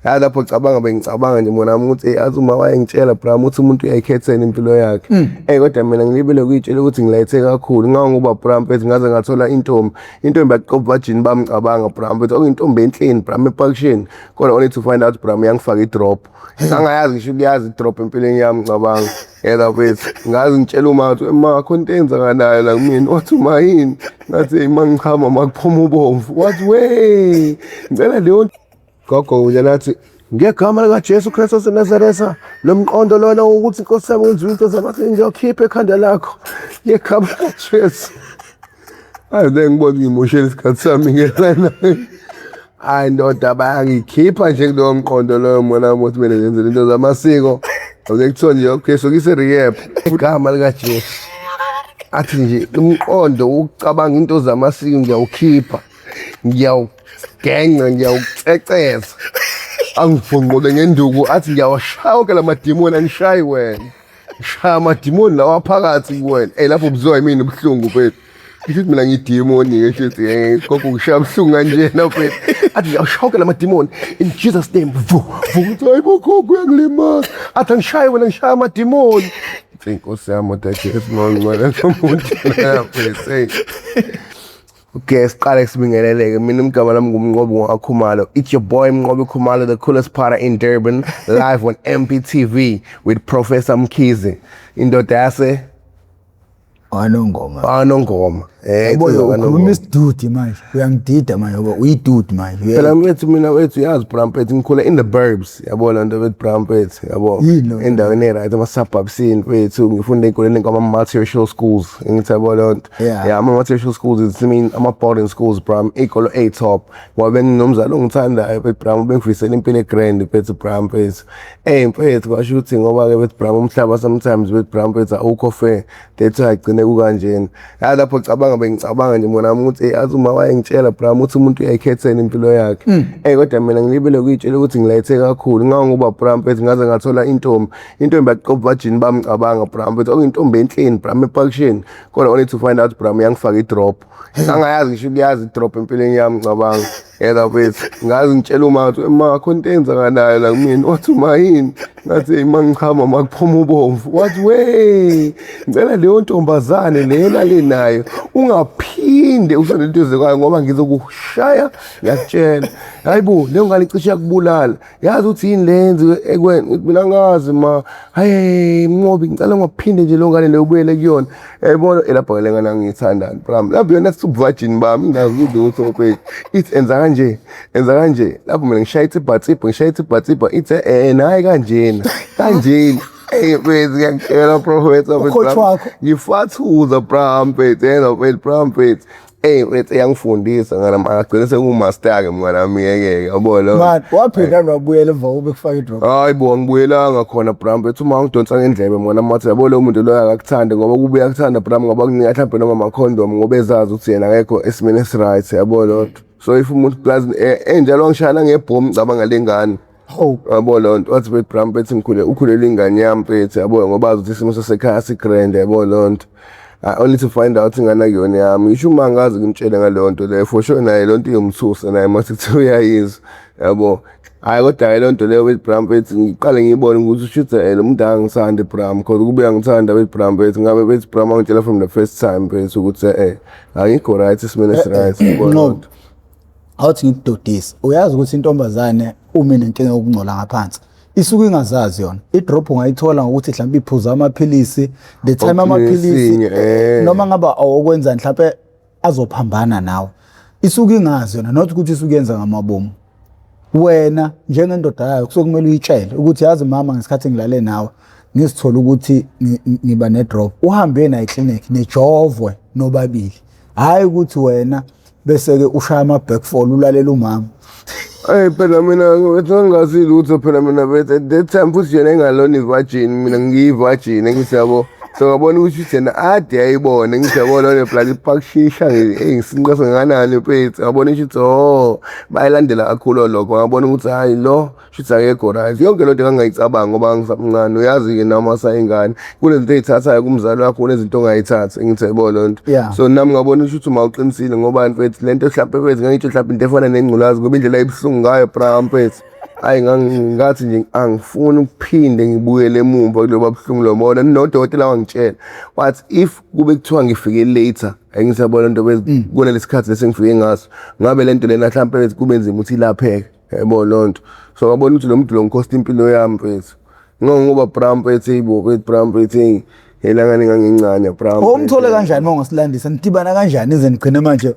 lapho bengicabanga nje bona ukuthi athi uma wayengitshela Bram ukuthi umuntu uyayikhethela impilo yakhe kodwa mina ngilibele ukuyitshela ukuthi ngilayithe kakhulu ngoba Bram bethi ngaze ngathola intombi yaqoba bajini bamcabanga Bram bethi okuyintombi enhleni Bram eparksheni kodwa only to find out Bram yangifaka idrop angayazi ngisho kuyazi idrop empilweni yami ngicabanga yena bethi ngazi ngitshela uma ukuthi ma khona enzakalayo la kumina wathi uma yini ngathi mangichama makuphuma ubomvu wathi we ngicela leyo gogo uya nathi ngegama lika Jesu Kristu waseNazaretha lo mqondo lona ukuthi Nkosi yami wenza into zamasiko ngiyokhipha ekhanda lakho ngegama lika Jesu hayi ngibona emotion isikhathi sami ngelana hayi ndoda bayangikhipha nje kulowo mqondo loyo mona ukuthi mina ngenze into zamasiko awuzekuthiwa nje okay so kise rehab igama lika Jesu athi nje umqondo ukucabanga into zamasiko ngiyawukhipha ngiyawugenqa ngiyawuceceza angifungule ngenduku athi ngiyawashaya ke lamadimoni anishayi wena shaya amadimoni lawa phakathi kuwena lapho ubuzwa yimini ubuhlungu mfethu ngithi mina ngidimoni ke shithi gogo ngishaya ubuhlungu kanjena mfethu athi ngiyawashaya ke lamadimoni in Jesus name vu hayi gogo uyangilimaza athi angishaye wena ngishaya amadimoni Nkosi yami uDajesu ngongcwele ngomuntu lapho okay, siqale sibingeleleke mina igama lami ngumnqobi ngoKhumalo. It's your boy Mnqobi Khumalo, the coolest party in Durban, live on MPTV with Professor Mkhize. Indoda yase Anongoma. Ukhuluma isidudi manje. Uyangidida manje ngoba uyidude manje. Phela mina wethu yazi Brampet ngikhula in the burbs. Yabo la nto with Brampet, yabo. Endaweni right ama-suburbs wethu ngifunde enkoleni ngama multiracial schools. Ngithi yabo la nto. Yeah, ama-multiracial schools is mean ama-boarding schools Bram. Ikolo A top. Ngoba benginomzali ongithandayo with Bram bengifisela impilo egrand with Brampet. Mfethu kwasho ukuthi ngoba ke with Bram umhlaba sometimes with Brampet awukho fair. That's why agcine kukanjena. Lapho ngicabanga nje bona ukuthi athi uma wayengitshela Bram ukuthi umuntu uyayikhethela impilo yakhe kodwa mina ngilibele ukuyitshela ukuthi ngilayithe kakhulu ngoba Bram bethi ngaze ngathola intombi yaqoba bajini bamcabanga Bram bethi okuyintombi enhleni Bram eparksheni kodwa only to find out Bram yangifaka idrop angayazi ngisho kuyazi idrop empilweni yami ngicabanga yena bethi ngazi ngitshela uma ukuthi ma khona enzakalayo la kumina wathi uma yini ngathi mangichama makuphuma ubomvu wathi we ngicela leyo ntombazane lena lenayo ungaphinde usanento ezekwayo ngoba ngizokushaya ngiyakutshela hayibo leyo ngane icishe yakubulala yazi ukuthi yini lenze ekwena mina ngazi ma hayi Mnqobi ngicela ungaphinde nje lo ngane leyo ubuyele kuyona yayibona elapha le ngane ngiyithandana Bram lapho yona subvirgin bami ngazi ukuthi mfethu ithi enza kanje lapho mina ngishayithe ibhatsipha ithi nayi kanjena wezi ngiyakutshela Professor ngifathuza Brampet Brampet wethu yangifundisa ngala agcine sekumaster-ke mngani wami yabona man waphinda wabuyela emva kobe kufaka idrop hayi bo ngibuyelanga khona Brampet uma ngidonsa ngendlebe mona mathi yabo lo muntu lo akakuthanda ngoba kube yakuthanda Bram ngoba kunika mhlawumbe noma ama-condom ngoba ezazi ukuthi yena akekho esimene esiright yabo lodwa so if umuntu plus enjalo ngishayana ngebhomu ngicabanga lengane yabo lonto wathi bet Brampet ukhulele ingane yami mfethu yabo ngoba azi ukuthi isimo sasekhaya sigrand yabo lonto only to find out ingane kuyona yami ngisho uma ngazi ngimtshele ngalonto le for sure naye lonto iyomthusa naye mase kuthi uyayizwa yabo hayi kodwa lonto leyo with Brampet ngiqale ngiyibone ukuthi ushutha lo muntu angisande Bram because kube ngithanda with Brampet ngabe with Bram angitshela from the first time bese ukuthi angikho right isimene right yabo awuthi ngidodisa uyazi ukuthi intombazane uma nenkinga yokungcola ngaphansi isuke ingazazi yona idrop ungayithola ngokuthi mhlawumbe iphuza amaphilisi the time amaphilisi noma ngaba awokwenza mhlawumbe azophambana nawe isuke ingazi yona not ukuthi isuke yenza ngamabomu wena njengendoda yayo kusokumele uyitshele ukuthi yazi mama ngesikhathi ngilale nawe ngisithola ukuthi ngiba ne drop uhambe naye eclinic nejovwe nobabili hayi ukuthi wena bese ke ushaya ama backfall ulalela umama phela mina ngingazi lutho phela mina bethe that time futhi yena engalona ivirgin mina ngiyivirgin ngisiyabo so ngabona ukuthi yena ade ayibone ngisiyabona le blood park shisha ngisinqase nganani mfethu ngabona ukuthi bayilandela kakhulu lokho ngabona ukuthi hayi lo shithi akekho right yonke lonto engangayicabanga ngoba ngisamncane uyazi ke noma sayingane kulezinto ezithathayo kumzali wakho kunezinto ongayithatha ngithi yabo lonto so nami ngabona ukuthi uma uqinisile ngoba mfethu lento mhlawumbe mfethu ngangitsho mhlawumbe into efana nengculazi ngoba indlela ebuhlungu ngayo Brampet hayi ngathi nje angifuni ukuphinde ngibuyele emumva kuloba buhlungu lomona nodokotela wangitshela wathi if kube kuthiwa ngifike later angisabona into kuleli sikhathi lesengifike ngaso ngabe lento lena mhlambe kube nzima ukuthi ilapheke yabo lonto so ngabona ukuthi lo muntu lo ngikosta impilo yami mfethu ngoba Bram mfethu ibo Bram mfethu elangani ngangincane Bram umthole kanjani mawungasilandisa nidibana kanjani ize nigcine manje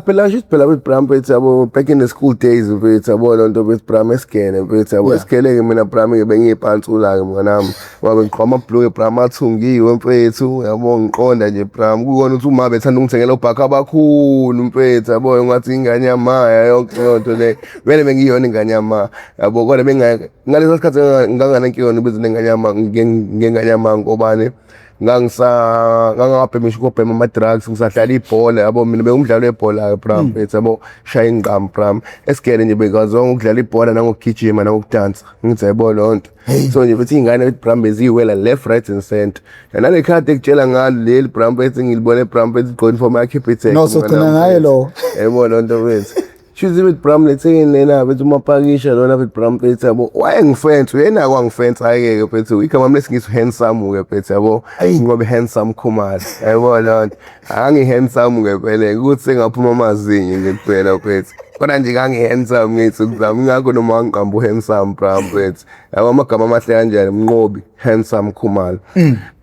phela nje phela with Bram mfethu yabo back in the school days mfethu yabo lonto with Bram esigene mfethu yabo esigele mina Bram bengiyiphantsula ke mnganami ngoba ngiqhoma blue Bram athungiwe mfethu yabo ngiqonda nje Bram kukona ukuthi uma bethanda ungithengela ubhaka abakhulu mfethu yabo ngathi ingane yamaya yonke lonto le vele bengiyona ingane yama yabo kodwa ngaleso sikhathi nganganenkinga bezwe ingane yama ngengane yama ngobani ngangabhemisha ukubhema ama-drugs ngisadlala ibhola yabo mina bengumdlalo webhola Bram mfethu yabo shaya ingqamu Bram esigele nje bekazonga ukudlala ibhola nangokugijima nangokudansa ngithi yabo lonto so nje bethi ingane Bram beziwela left right and center nale khadi ekutshela ngalo leli Bram mfethu ngilibone Bram mfethu igqoni for my Capitec no so thina ngaye lo yabo lonto mfethu Choose with Bram lethini lena bethu mapakisha lona with Bram mfethu yabo wayengifenza yena kwangifenza ayeke mfethu igama lesingisi handsome ke mfethu yabo ngoba handsome Khumalo yabo lonto angi handsome ke phela ukuthi sengaphuma amazinyo nje kuphela mfethu kodwa nje handsome ngithi ukuzama ngakho noma ngiqamba handsome Bram mfethu yabo amagama amahle kanjani Mnqobi handsome Khumalo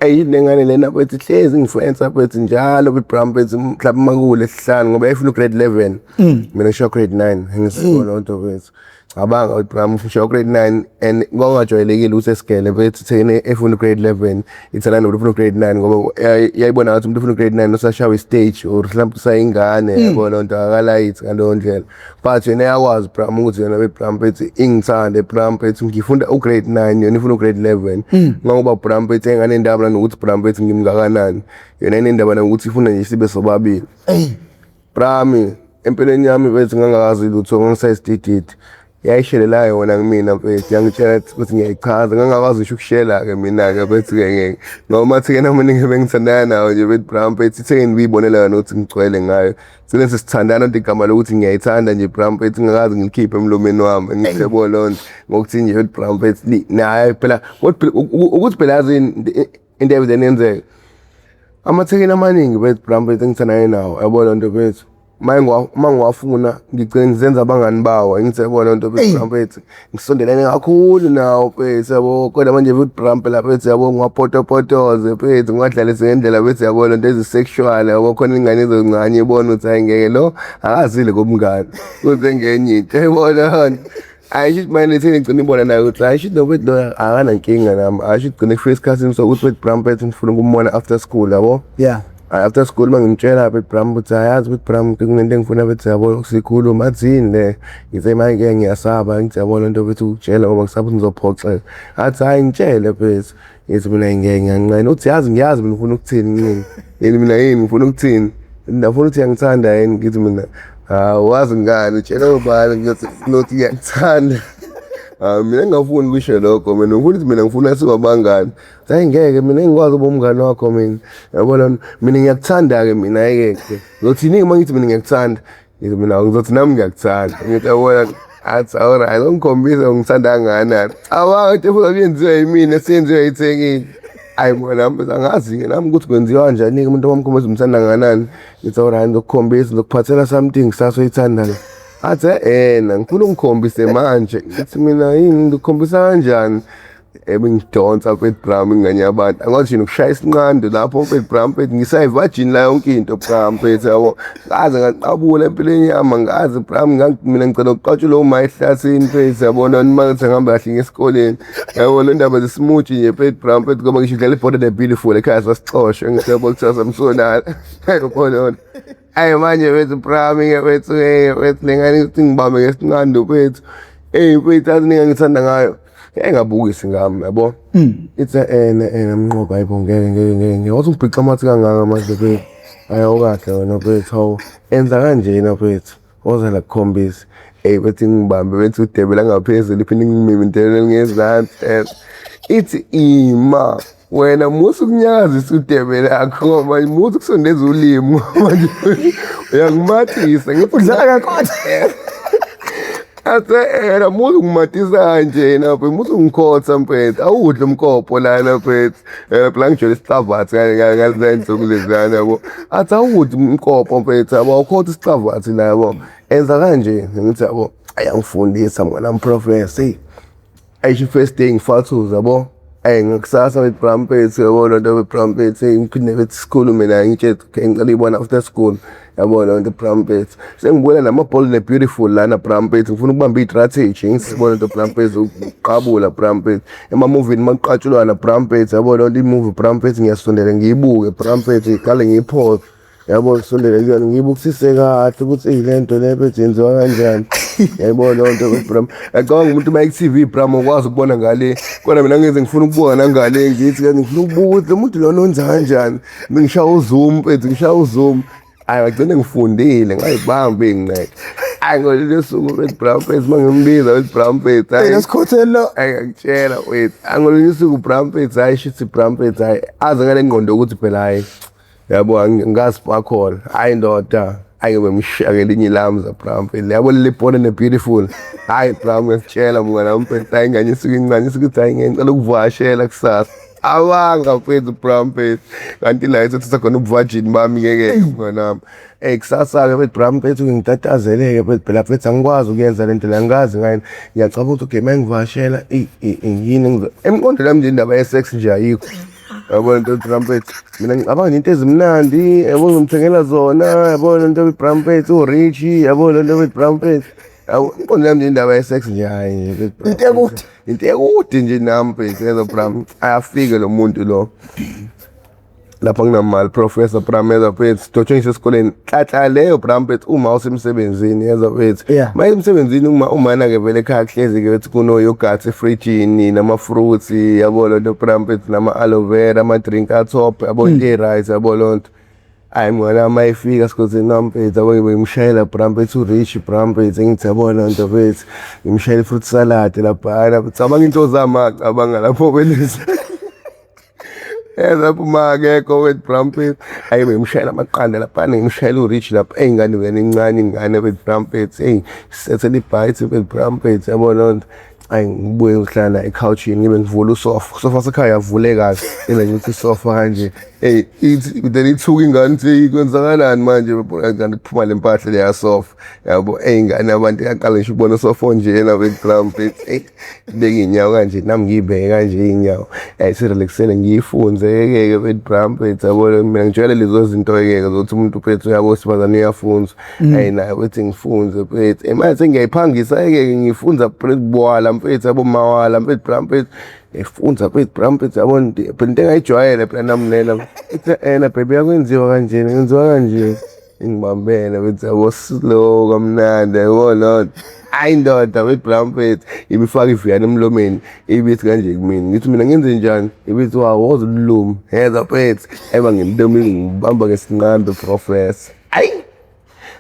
lengane lena mfethu hlezi ngifenza mfethu njalo with Bram mfethu mhlawumbe makule sihlanu ngoba efuna grade 11 mina ngisho grade 9 ngisikole lonto mfethu abanga with Bram ngisho grade 9 and ngongajwayelekile ukuthi esigele mfethu thene efuna grade 11 ithana nofuna grade 9 ngoba yayibona ngathi umuntu ufuna grade 9 osashawa istage or mhlawumbe sayingane yabo lonto akalayithi ngalo ndlela but yena yakwazi Bram ukuthi yena with Bram mfethu ingithande Bram mfethu ngifunda ugrade 9 yena ifuna ugrade 11 ngoba Bram mfethu engane indaba nokuthi Bram mfethu ngimngakanani yena inendaba nokuthi ifuna nje sibe sobabili Bram empeleni yami mfethu ngangakazi lutho ngisayistididi yayishelela yona kumina mfethu yangitshela ukuthi ngiyayichaza ngangakwazi ngisho ukushela ke mina ke mfethu ke noma thi kena mina ngibengithandana nawo nje with Bram mfethu ithe ngibonela yona ukuthi ngigcwele ngayo sine sisithandana into igama lokuthi ngiyayithanda nje Bram mfethu ngakazi ngilikhiphe emlomeni wami ngithebo lonto ngokuthi nje with Bram mfethu naye phela ukuthi phela yazi into eyenenzeka amathekeni amaningi with Bram mfethu ngithandana nawo yabo lonto mfethu mangiwafuna ngigcina ngizenza abangani bawo ngithi yabo lonto Bram mfethu ngisondelene kakhulu nawo mfethu yabo kodwa manje with Bram phela mfethu yabo ngiwapotopotoze mfethu ngadlalise ngendlela mfethu yabo lonto ezisexual yabo khona ingane ezoncane ibona ukuthi ayingeke lo akazile ngomngane kuze ngenye into yabo lonto ayisho manje thina ngicina ibona nayo ukuthi ayisho nokuthi lo akana nkinga nami ayisho igcine first cousin so ukuthi with Bram mfethu ngifuna ukumbona after school yabo after school mangimtshela with Bram ukuthi ayazi with Bram kunento engifuna bethi yabo sikhuluma athini le ngithe manje ngiyasaba ngithi yabo lonto bethu ukutshela ngoba ngisaba ukuthi ngizophoxeka athi hayi ngitshele mfethu yithi mina ngiyanqena uthi yazi ngiyazi mina ngifuna ukuthini yini mina yini ngifuna ukuthini ndafuna ukuthi ngiyangithanda yini ngithi mina wazi ngani utshela ubani ngiyothi nothi ngiyangithanda mina ngafuni kusho lokho mina ngifuna ukuthi mina ngifuna siba bangani hayi ngeke mina ngikwazi uba umngane wakho mina yabona mina ngiyakuthanda ke mina ayeke ngothi nini mangithi mina ngiyakuthanda yithi mina ngizothi nami ngiyakuthanda ngithi yabona athi alright ongikhombisa ngithanda ngani awathi futhi ayenziwe yimina senziwe yithekile ayi bona angazi ke nami ukuthi kwenziwa kanjani umuntu wamkhombisa umthanda nganani ngithi alright ngokukhombisa ngokuphathela something sasoyithanda le athi ngifuna ungikhombise manje ngithi mina yini ngikhombisa kanjani bengidonsa with Bram ingane abantu angathi nokushaya isinqando lapho with Bram mfethu ngisayivagin la yonke into Bram mfethu yabo ngaze ngaqabula empilweni yami ngazi Bram mina ngicela ukuqatshula uma ehlasini mfethu yabona manje ngihamba kahle ngesikoleni yabona indaba zesimuthi nje with Bram mfethu ngoba ngisho dlala ibhola beautiful ekhaya sasixoshwe ngisebo ukuthi samsonala yabona ayi manje wethu Bram wethu lengane ukuthi ngibambe ngesinqando mfethu mfethu aziningi ngithanda ngayo engabukisi ngami yabo ithi mnqoba ayibo ngeke wathi ungibhixa amathi kangaka manje mfethu ayokahle wena mfethu enza kanjena mfethu oza la kukhombisa bethi ngibambe bethi udebela ngaphezulu iphinde ngimimintele ngezansi ithi ima wena musu kunyakazisa udebe lakho ngoba musu kusondeza ulimi manje uyangimathisa ngikudlala kakhona Athi era musu ungimatisa nje napho musu ungikhotha mfethu awudle umkopho lana mfethu phela ngijwayele isicabathi ngalezinsuku lezana yabo athi awudle umkopho mfethu yabo awukhotha isicabathi la yabo enza kanje ngithi yabo ayangifundisa mwana professor ayisho first day ngifathuza yabo ngakusasa with Brampets yabo lonto with Brampets ngiphinde bethi sikhulume la ngitshela ngicela ibona after school yabo lonto Brampets sengibuya namabhola ne beautiful lana Brampets ngifuna ukubamba istrategy ngisibona into Brampets uqabula Brampets ema movie maqatshulwana Brampets yabo lonto imovie Brampets ngiyasondela ngiyibuke Brampets iqale ngiyiphoze yabo sondela ngibukisise kahle ukuthi ilento le bethenziwa kanjani yayibona lonto Bram acabanga umuntu uma ku-TV Bram ukwazi ukubona ngale kodwa mina ngeze ngifuna ukubuka nangale ngithi ngifuna ukubuka ukuthi umuntu lona wenza kanjani ngishaya uzoom mfethu ngishaya uzoom hayi ngagcine ngifundile ngayibamba ingqeke hayi ngolile suku with Bram Pets mangimbiza with Bram Pets hayi lesikhothelo ngiyakutshela wethu angolile suku Bram Pets hayi shithi Bram Pets hayi aze ngale ngqondo ukuthi phela hayi yabo ngasiphakhola hayi ndoda ayebe mshaka elinye ilamza Bram Pets yabo lelibona ne beautiful hayi Bram ngiyakutshela mngana Pets hayi nganyisuka ingcanyisuka ukuthi hayi ngicela ukuvashela kusasa awanga mfethu Bram Pets kanti la ethi sakhona ubuvajini bami ngeke mngana kusasa ke mfethu Bram Pets ngitatazeleke mfethu phela mfethu angikwazi ukuyenza lento la ngazi ngani ngiyacabanga ukuthi okay mangivashela yini emqondo lami nje indaba ye sex nje ayikho yabona into Bram Pets mina ngicabanga into ezimnandi yabo ngimthengela zona yabona into Bram Pets uRichi yabona into Bram Pets awubona nami indaba ye sex nje hayi into ekude nje nami phela Bram ayafika lo muntu lo lapha kunamali Professor Bram Pets dotsho ngisesikoleni hlatla leyo Bram Pets uma usemsebenzini yeza Pets maye emsebenzini umana ke vele ekhaya kuhlezi ke bethi kuno yogurt efridgini nama fruits yabona lo Bram Pets nama aloe vera ama drink atop yabona i-rice yabona lonto hayi mwana mayifika sikhosini nami Pets yabo ngimshayela Bram Pets uRich Bram Pets ngithi yabona lonto Pets ngimshayela fruit salad lapha cabanga into zama cabanga lapho belisa lapho makekho with Bram Pets ayibe ngimshayela amaqanda lapha ngimshayela uRich lapha eyingane wena incane ingane with Bram Pets sethele ibite with Bram Pets yabona lonto ayi ngibuye ngihlala ecouchini ngibe ngivula usofa sekhaya avule kahle ena nje ukuthi sofa kanje then ithuka ingane ukuthi kwenzakalani manje ngani kuphuma lempahla leya sofa yabo ingane abantu yaqala ngisho ubona sofa nje na with Bram Pets beka inyawo kanje nami ngibeke kanje inyawo sirelaxele ngiyifunze ke with Bram Pets yabo mina ngijwayele lezo zinto ke zokuthi umuntu Pets yabo sibazana uyafunza naye wethi ngifunze Pets manje sengiyayiphangisa ke ngifunza bwala Pets yabo mawala Pets Bram Pets efunza Pets Bram Pets yabona phela into engayijwayele phela nami lela ena baby yakwenziwa kanje ngenziwa kanje ngibambene Pets yabo slow kamnandi yabona hayi ndoda with Bram Pets ibifaka iviyana emlomeni ibithi kanje kumina ngithi mina ngenze njani ibithi wawoza ulumi heza Pets eba ngimntomini ngibamba ngesinqando Professor ayi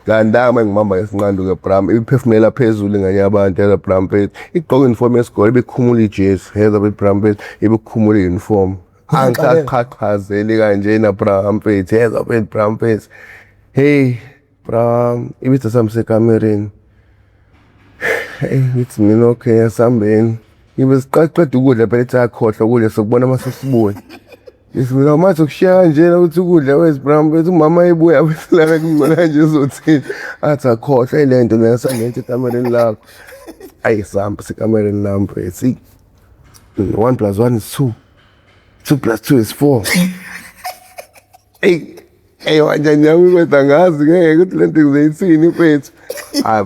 ngandama ngibamba ngesinqando ke Bram ibiphefumela phezulu nganye abantu heza Bram Pets igqoka uniform yesikole bekhumula ijezi heza with Bram Pets ibikhumula uniform angaqhaqhazeli kanje na Bram Pets heza with Bram Pets hey Bram ibithi samsekamereni it's mina okay asambeni ngibe siqaqeda ukudla phela ethi akhohlwa ukudla sokubona masesibuye Isibona manje ukushiya kanjena ukuthi ukudla wezi Bram Pets umama ebuya abesilala kungcola nje uzothini athi akhohlwa ilento leyo sangenthe ekamereni lakho ayisamba sekamereni lami Pets 1 + 1 is 2 2 + 2 is 4 wanje yami kwetha ngazi ngeke ukuthi lento ngizeyithini Pets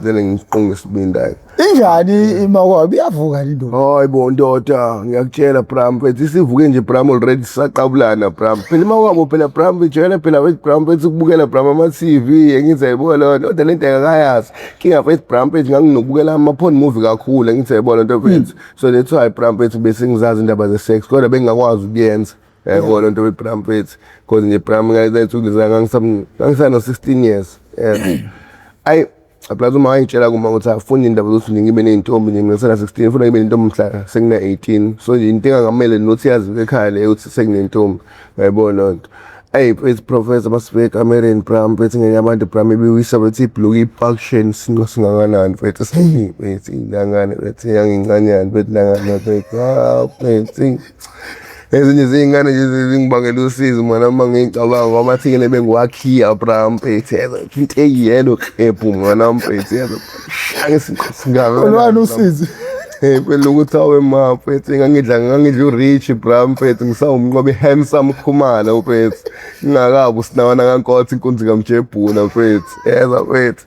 vele ngiqonga isibinda injani imakwabi iyavuka lindoda hayi bo ndoda ngiyakutshela Bram Pets isivuke nje Bram already saqabulana Bram phela imakwabo phela Bram ijwayele phela with Bram Pets ukubukela Bram ama TV ngithi ayibona lona kodwa lento engakayazi kinga with Bram Pets nganginokubukela ama porn movie kakhulu ngithi ayibona lento Pets so that's why Bram Pets bese ngizazi indaba ze sex kodwa bengingakwazi ukuyenza yabona lento with Bram Pets because nje Bram ngayithuki ngangisana 16 years ayi aplaza uma ngitshela kuma ukuthi afuna indaba zokuthi ngibe nentombi nje ngisana 16 ufuna ngibe nentombi mhla sengina 18 so nje into engamele nothi yazi ekhaya le ukuthi senginentombi yayibona lonto Hey, it's Professor Masibeka American Pram, bethi ngenye abantu Pram ibiwisa bethi ibhluk iPulsion singakanani bethi bethi ilangane bethi yangincanyana bethi langane bethi ezinye izingane nje zingibangela usizo mana mangicabanga ngoba athikele bengiwakhiya Pram bethi into eyelo kephu mana bethi olwani usizi phela ukuthi awe maphethe ngangidla urich Bram phethe ngisawumnqobe handsome Khumalo phethe ngingakabi usinawana kankothi inkunzi kaMjebhuna phethe yeza phethe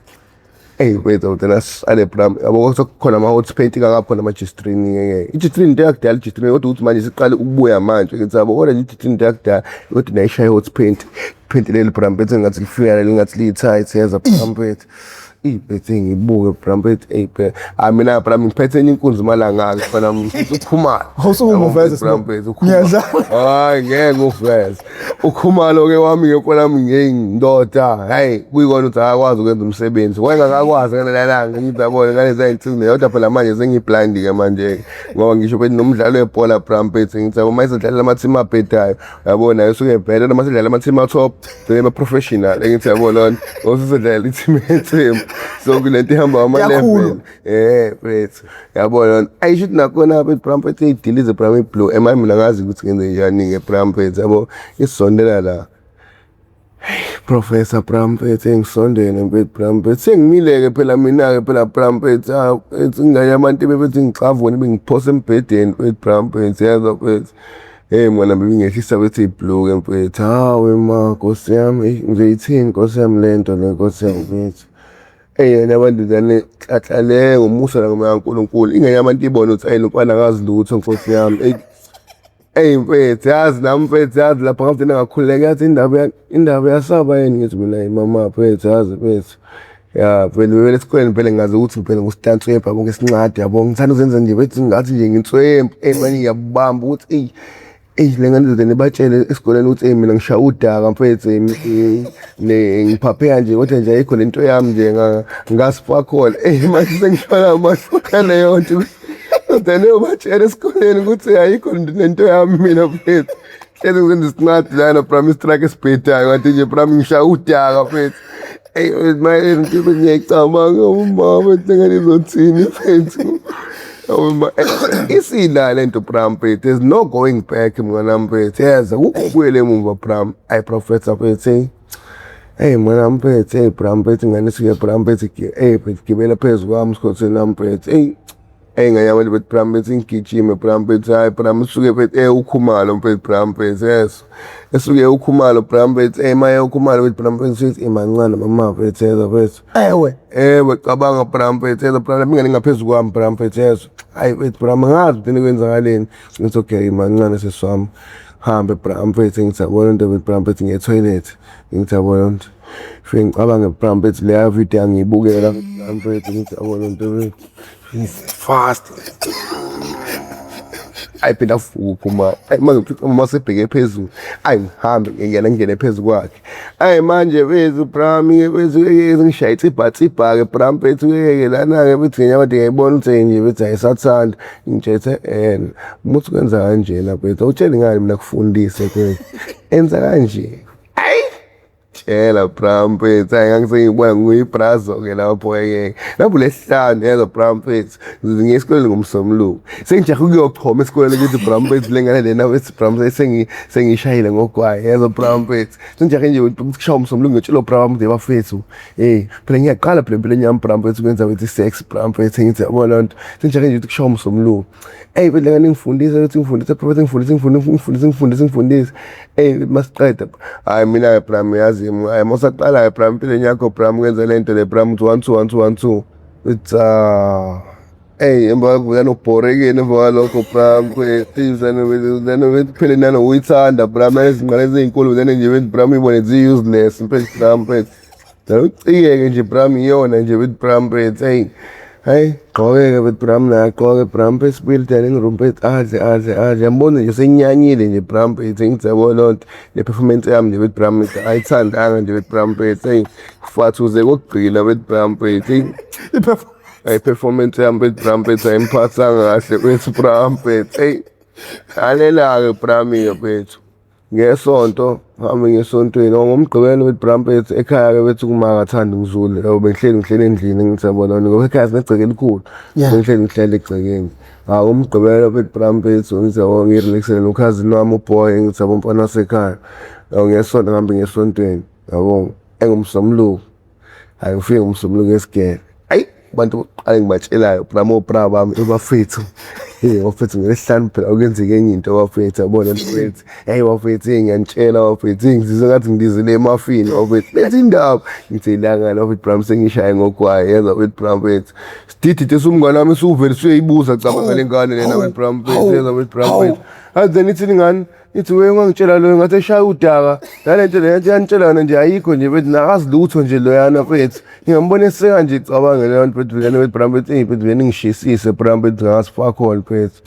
phethe uthena ale Bram yabo kukhona ama hot paint kangaphona ama G-string i-G-string into yakudala i-G-string kodwa ukuthi manje siqale ukubuya manje ngithi yabo kodwa i-G-string into yakudala kodwa nayishaya hot paint leli Bram phethe ngathi lifika ngathi li-tight yeza Bram phethe iphethe ngibuke Bram phethe mina Bram ngiphethe inkunzi malanga fana uKhumalo awusunguveza Bram phethe uKhumalo hayi ngeke uveze uKhumalo ke wami ngekho ngindoda hayi kuyikona ukuthi akwazi ukwenza umsebenzi wayengakakwazi ngalelanga ngizabona ngalezi zinto yodwa phela manje sengiblind ke manje ngoba ngisho phethe nomdlalo webhola Bram phethe ngithi uma isidlala ama-team abhedayo yabona usuke ebheda noma sidlala ama-team atop ema professional ngithi yabona ngosusedlala i-team so kulento ihamba ama-level phethe yabona ayisho nakhona phethe Bram phethe idilize Bram iblue mina ngazi ukuthi ngenze njani nge-Bram phethe yabo isondela la Professor Bram phethe ngisondele phethe Bram phethe sengimile ke phela mina ke phela Bram phethe ingane abantu bebethi ngicavone bengiphosa embhedeni phethe Bram phethe yaza phethe mwana bebingehlisa bethi iblue ke phethe hawe ma Nkosi yami ngizeyithini Nkosi yami lento le Nkosi yami phethe nabantu zane xaxale ngomusa la ngoMaNkulunkulu ingene abantu ibona ukuthi ayilokwana akazi lutho Nkosi yami mfethu yazi nami mfethu yazi lapha ngathi ngakhuleka yathi indaba yasaba yini ngithi mina mama mfethu yazi mfethu ya vele esikoleni vele ngazi ukuthi phela ngusitantswepha yabo ngesincadi yabo ngithanda uzenza nje bethi ngathi nje ngintswempu manje ngiyabamba ukuthi lengane zene batshele esikoleni ukuthi mina ngishaya udaka mfethu ngiphapheya nje kodwa nje ayikho lento yami nje ngasipha khona manje sengishona amasokha leyo nto kodwa leyo batshele esikoleni ukuthi ayikho lento yami mina mfethu hleze ngizenza isincadi lana Bram strike esibhedayo kanti nje Bram ngishaya udaka mfethu manje ngibe ngiyacabanga umama ngene zothini mfethu isila lento Bram phethe there's no going back mnganami phethe yeza ukubuyele emuva Bram Professor phethe mwana mphethe Bram phethe ngane sike Bram phethe phethe gibela phezulu kwami sikhotheni nami phethe ngayabona bethi Bram phethe ngigijime Bram phethe hayi Bram usuke phethe uKhumalo phethe Bram phethe yes esuke uKhumalo Bram phethe maye uKhumalo bethi Bram phethe imancane mama phethe yeza phethe cabanga Bram phethe yeza Bram mingane ngaphezulu kwami Bram phethe yeza hayi bethi Bram ngazi ukuthi kwenzakaleni ngithi okay imancane seswami hambe Bram phethe ngithi yabona into bethi Bram phethe nge-toilet ngithi yabona into fike ngicabanga Bram phethe leya video angiyibukela Bram phethe ngithi yabona into fast ayiphinda fukuphuma manje sebheke phezulu ngihambe ngene phezulu kwakhe manje bethu Bram bethu ngishaya itsibha ke Bram bethu lana ke bethi ngenye abantu ngiyibona ukuthi nje bethi ayisathanda ngitshethe umuthi kwenza kanjena bethu awutsheli ngani mina kufundise ke enza kanje tshela Bram phethu ngangisengibona nguyibrazo ke lapho lapho lesihlanu yeza Bram phethu ngiye esikoleni ngomsombuluko sengijahe ukuyochoma esikoleni ukuthi Bram phethu lengane lena bethi Bram sengishayile ngogwayi yeza Bram phethu sengijahe nje ukushaya umsombuluko ngitshelo Bram bafethu phela ngiyaqala phela empilweni yami Bram phethu kwenza bethi sex Bram phethu ngithi yabona lonto sengijahe nje ukushaya umsombuluko phela ngane ngifundisa ukuthi ngifundisa Professor ngifundisa masiqeda hayi mina Bram yazi mosaqala Bram empilweni yakho Bram kwenza lento le Bram 1 2 1 2 1 2 it's emva nokubhorekeni emva lokho Bram kwethizana phela nano uyithanda Bram ezingqala ezinkulu then nje bethi Bram ibone zi-useless phela Bram phethu ucikeke nje Bram iyona nje bethi Bram phethu hayi gqoke-ke bethi Bram nagqoke Bram phethu sibuyele engiroom phethu adle yambona nje senginyanyile nje Bram phethu ngithi yabona lonto ne-performance yami nje bethi Bram ayithandanga nje bethi Bram phethu kufathuze kokugqila bethi Bram phethu i-performance yami bethi Bram phethu ayimiphathanga kahle bethi Bram phethu alela-ke Bram-ke phethu ngesonto ngihambe ngesontweni ngomgqibelo with Brampets ekhaya-ke bethi kumakathanda ngizule bengihleli endlini ngithi yabona ngoba ekhaya sinegceke elikhulu bengihleli egcekeni umgqibelo with Brampets ngithi yabo ngirelaxele nokhazini wami uboy ngithi yabo mfana wasekhaya ngesonto ngihambe ngesontweni yabo engumsombuluko ngifike ngumsombuluko esigele ayi abantu bokuqala engibatshelayo bra bami bafethu wafethu ngesihlanu phela okenzeke enye into wafethu yabona mfethu wafethu ngiyanitshela wafethu ngizizwe ngathi ngidizile emafini wafethu lethi indaba ngithi ilanga wafethu Bram sengishaye ngogwayi yeza wafethu Brampets sididide sumngane wami suvele siyoyibuza cabanga lengane lena wafethu Brampets yeza wafethu Brampets aze nithi ingane ithi we ungangitshela lo ngathi eshaya udaka nalento le yanitshelana nje ayikho nje bethi nakazilutho nje loyana mfethu ngiyambona sekanje cabanga leyo mfethu wena Brampets mfethu wena ngishisise Brampets ngasifakho mfethu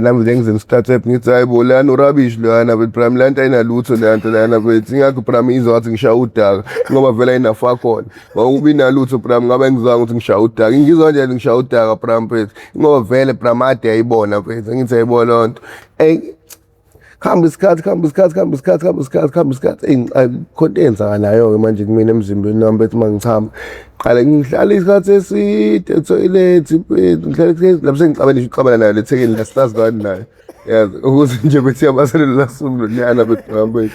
nami ngizenze ngi-startup ngithi hayibo lana urabish loyana but Bram lanto ayinalutho lanto lana mfethu ingakho Bram izwathi ngishaya udaka ngoba vele ayinafa khona ngokuba inalutho Bram ngabe ngizange ukuthi ngishaya udaka ngizwa nje ngishaya udaka Bram mfethu ngoba vele Bram ade ayibona mfethu ngithi ayibona lonto khamba isikhathi khonto eyenzakalayo-ke manje kumina emzimbeni wami bethi uma ngichama qale ngihlala isikhathi eside etoilet mfethu lapho sengicabane ucabana nayo lethekeni lasisazi ngani nayo yazi ukuthi nje bethi yabaselelo lasuku lonyana bethu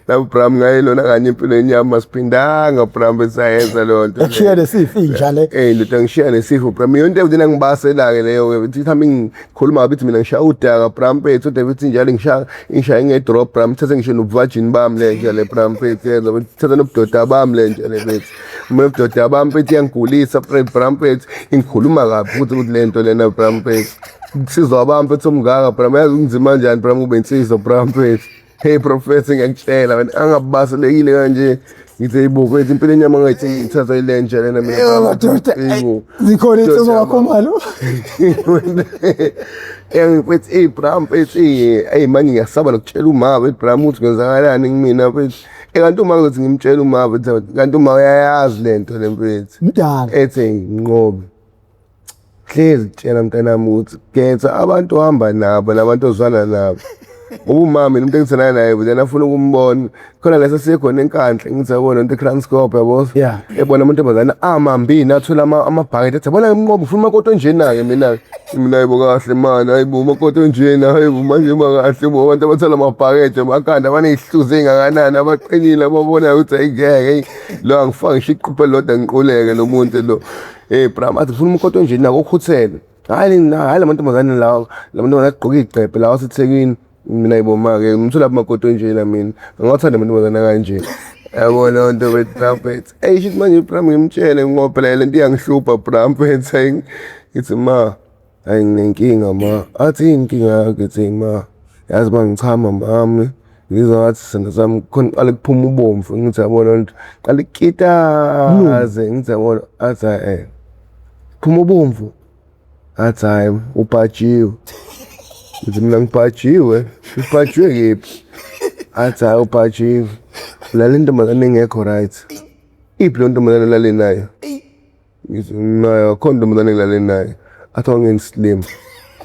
lapho Bram ngayilona kanye empilweni yami masiphindanga Bram besayenza lo nto ngishiya nesifo inja le ndoda ngishiya nesifo Bram yonke into thina ngibasela-ke leyo-ke bethi hambe ngikhuluma bithi mina ngishaya udaka Bram bethu kodwa bethi njalo ngishaye ngedrop Bram thathe ngisho nobuvajini bami le nje le Bram bethu yenza bethi thatha nobudoda bami le nje le bethu mina ubudoda bami bethu iyangigulisa Bram bethu ngikhuluma kabi ukuthi le nto lena Bram bethu kusizwa abami bethu omngaka Bram yazi unzima kanjani Bram kube insizwa Bram bethu hey professor ngiyakutshela wena angabaselekile kanje ngithi ibuko ethi impilo enyama ngathi ngithatha ile nje lena mina zikhona into zakho malo mfethu Bram mfethu manje ngiyasaba nokutshela uma wethu Bram uthi kwenzakalani kimina mfethu kanti uma ukuthi ngimtshela uma wethu kanti uma uyayazi lento le mfethu mdala ethi nginqobe hlezi tshela mntanami ukuthi ketha abantu ohamba nabo nabantu ozwana nabo umama umuntu engithana naye but afuna ukumbona khona lesa sikhona enkandla ngithi yabona into eCranscope yabo ebona umuntu abazana amambini athola amabhakede athi yabona ngimnqobo ufuna makoto njena-ke mina ayibo kahle mana ayibo makoto njena ayibo manje makahle bo abantu abathola amabhakede amakhanda abaney'hluzi ey'ngakanani abaqinile ababonayo ukuthi ayingeke lo angifake ngisho iquphe lodwa ngiquleke lo muntu lo Bram athi ufuna makoto njena kokhuthele hayi la mantombazane lawo la mantombazane agqoke igcebhe lawo aseThekwini mina ayiboma-ke ngimthola makoto njena mina angathanda amantombazane kanje yabona loo nto wethu Brampets shithi manje Bram ngimtshele ngoba phela lento iyangihlupha Brampets ngithi ma hayi nginenkinga ma athi inkinga yakhe ethi ma yazi uma ngichama mami ngizwa ngathi isandla sami khona qale kuphuma ubomvu ngithi yabona nto qale kitaze ngithi yabona athi phuma ubomvu athi hayi ubhajiwe ngithi mina ngibhajiwe kephi athi hayi ubhajiwe lale ntombazane engekho right iphi lo ntombazane lale nayo ngithi nayo akhona ntombazane ngilale nayo athi wangenislim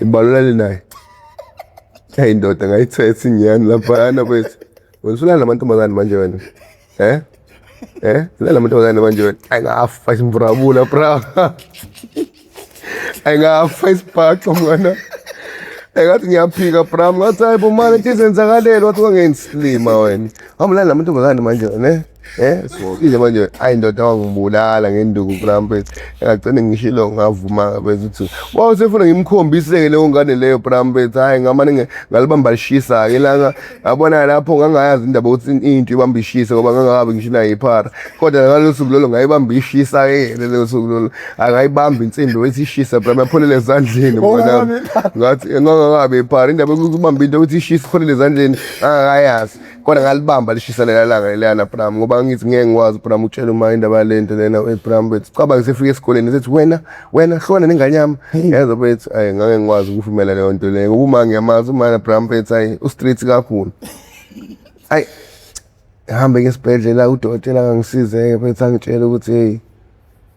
ibalulale naye hayi ndoda ngayithetha inyani laphana bethu wena usulala namantombazane manje wena usulala namantombazane manje wena ayingafa isimvurabula bra ayingafa isibhaxo mngana engathi ngiyaphika Bram ngathi hayi bo manje tizenzakalele wathi wangenisislima wena hambulala namantombazane manje ne ize manje hayi ndoda wangibulala ngenduku Bram bethu engagcine ngishilo ngavuma bethi wawusefuna ngimkhombise-ke leyo ngane leyo Bram bethu hayi ngamane ngalibamba lishisa-ke langa yabona lapho ngangayazi indaba ukuthi into ibamba ishisa ngoba ngangakabi ngishina yiphara kodwa ngalelo suku lolo ngayibamba ishisa-ke lelo suku lolo akayibamba insimbi wethi ishisa Bram yapholele ezandleni mnganami ngathi ngangakabi iphara indaba yokubamba into ukuthi ishisa ipholele ezandleni angakayazi kodwa ngalibamba lishisa lelanga lelana Bram ngoba ngithi ngeke ngikwazi Bram utshela uma indaba lento lena Bram bethu cabanga sefika esikoleni sethi wena hlona nengane yami yazi bethu hayi ngeke ngikwazi ukuvumela leyo nto leyo ngoba uma ngiyamazi uma Bram bethu hayi u-street kakhulu hayi hambe ngesibhedlela udokotela angangisize-ke bethu angitshela ukuthi hey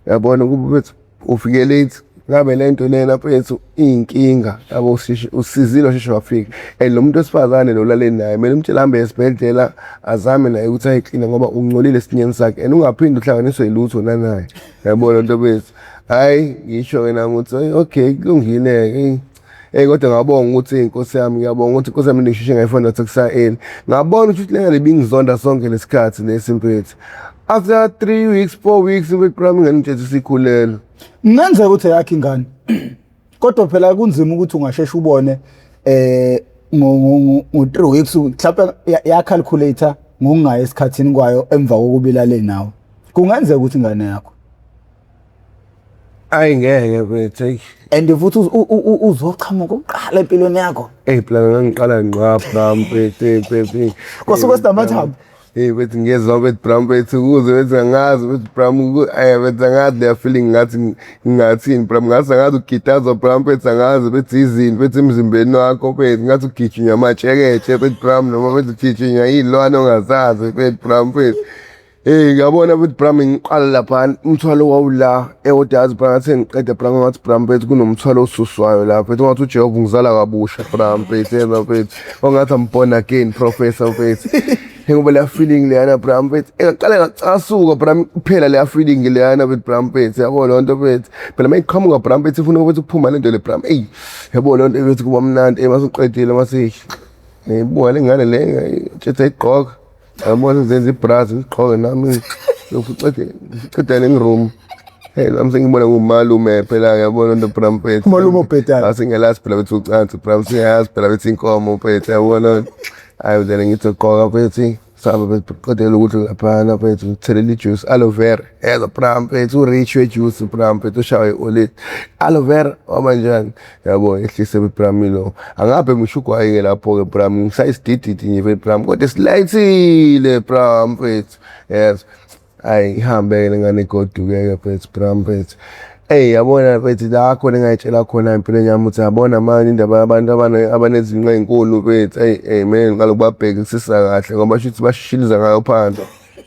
yabona ukuba bethu ufike late ngabe lento lena mfethu inkinga yabo usizile washeshe wafika and lo muntu wesifazane lo laleni naye kumele umtshela hambe esibhedlela azame naye ukuthi ayiclean ngoba ungcolile esinyeni sakhe and ungaphindi uhlanganiswe ilutho nanaye yabona nto bethu hayi ngisho wena ukuthi okay kulungile kodwa ngabonga ukuthi inkosi yami ngiyabonga ukuthi inkosi yami nisheshe ngayifunda kusasa ngabona ukuthi lena libingizonda sonke lesikhathi lesimpethu after 3 weeks 4 weeks beprami nganithethe sikhulelo ngenzeka ukuthi yakhe ingane kodwa phela kunzima ukuthi ungasheshe ubone ngo 3 weeks mhlawumbe ya calculator ngokungayi esikhathini kwayo emva kokubilale nawe kungenzeka ukuthi ingane yakho ngeke bethe and futhi uzochamuka uqala empilweni yakho plan ngiqala ngqa bethe kosuke sinamathambo bethi ngiyezwa bethi Bram bethu ukuze bethi angazi bethi Bram bethi angazi they are feeling ngathini Bram ngathi ugitaza Bram bethi angazi bethi izinto bethi emzimbeni wakho bethi ngathi ugijinya amatsheketshe bethi Bram noma bethi ugijinya izilwane ongazazi bethi Bram bethi ngiyabona bethi Bram ngiqala lapha umthwalo wawula eodazi Bram ngathi ngiqeda Bram ngathi Bram bethi kunomthwalo osuswayo lapha bethi ngathi uJehova ngizala kabusha Bram bethi yena bethi ongathi I'm born again professor bethi ngoba le feeling leyana Bram bethi engaqala ngacasuka Bram kuphela le feeling leyana bethi Bram bethi yabo lonto bethi phela mayiqhamuka Bram bethi ufuna ukuthi kuphuma lento le Bram yabo lonto bethi kuba mnandi masuqedile mase neyibuka lengane le ngithethe igqoka yabona zenza ibras ngiqhoke nami lokuqedela ngiroom nami sengibona ngumalume phela yabona lonto Bram bethi umalume obhedala asingelazi phela bethi ucansi Bram siyazi phela bethi inkomo bethi yabona hayi then ngithi qoqa bethi sabe beqedela ukuthi laphana bethi uthelela ijuice aloe vera eza Bram bethi urich juice Bram bethi ushaye olive aloe vera obanjani yabo ehlise beBram lo angabe ngishugwaye ke lapho ke Bram ngisayisidididi nje beBram kodwa silithile Bram bethi yes hayi ihambe ngane goduke bethi Bram bethi yabona bethi la khona engayitshela khona impilo yami uthi yabona manje indaba yabantu abanezinqa ezinkulu bethi man ngalo babhekisisa kahle ngoba shuthi bashishiliza ngayo phansi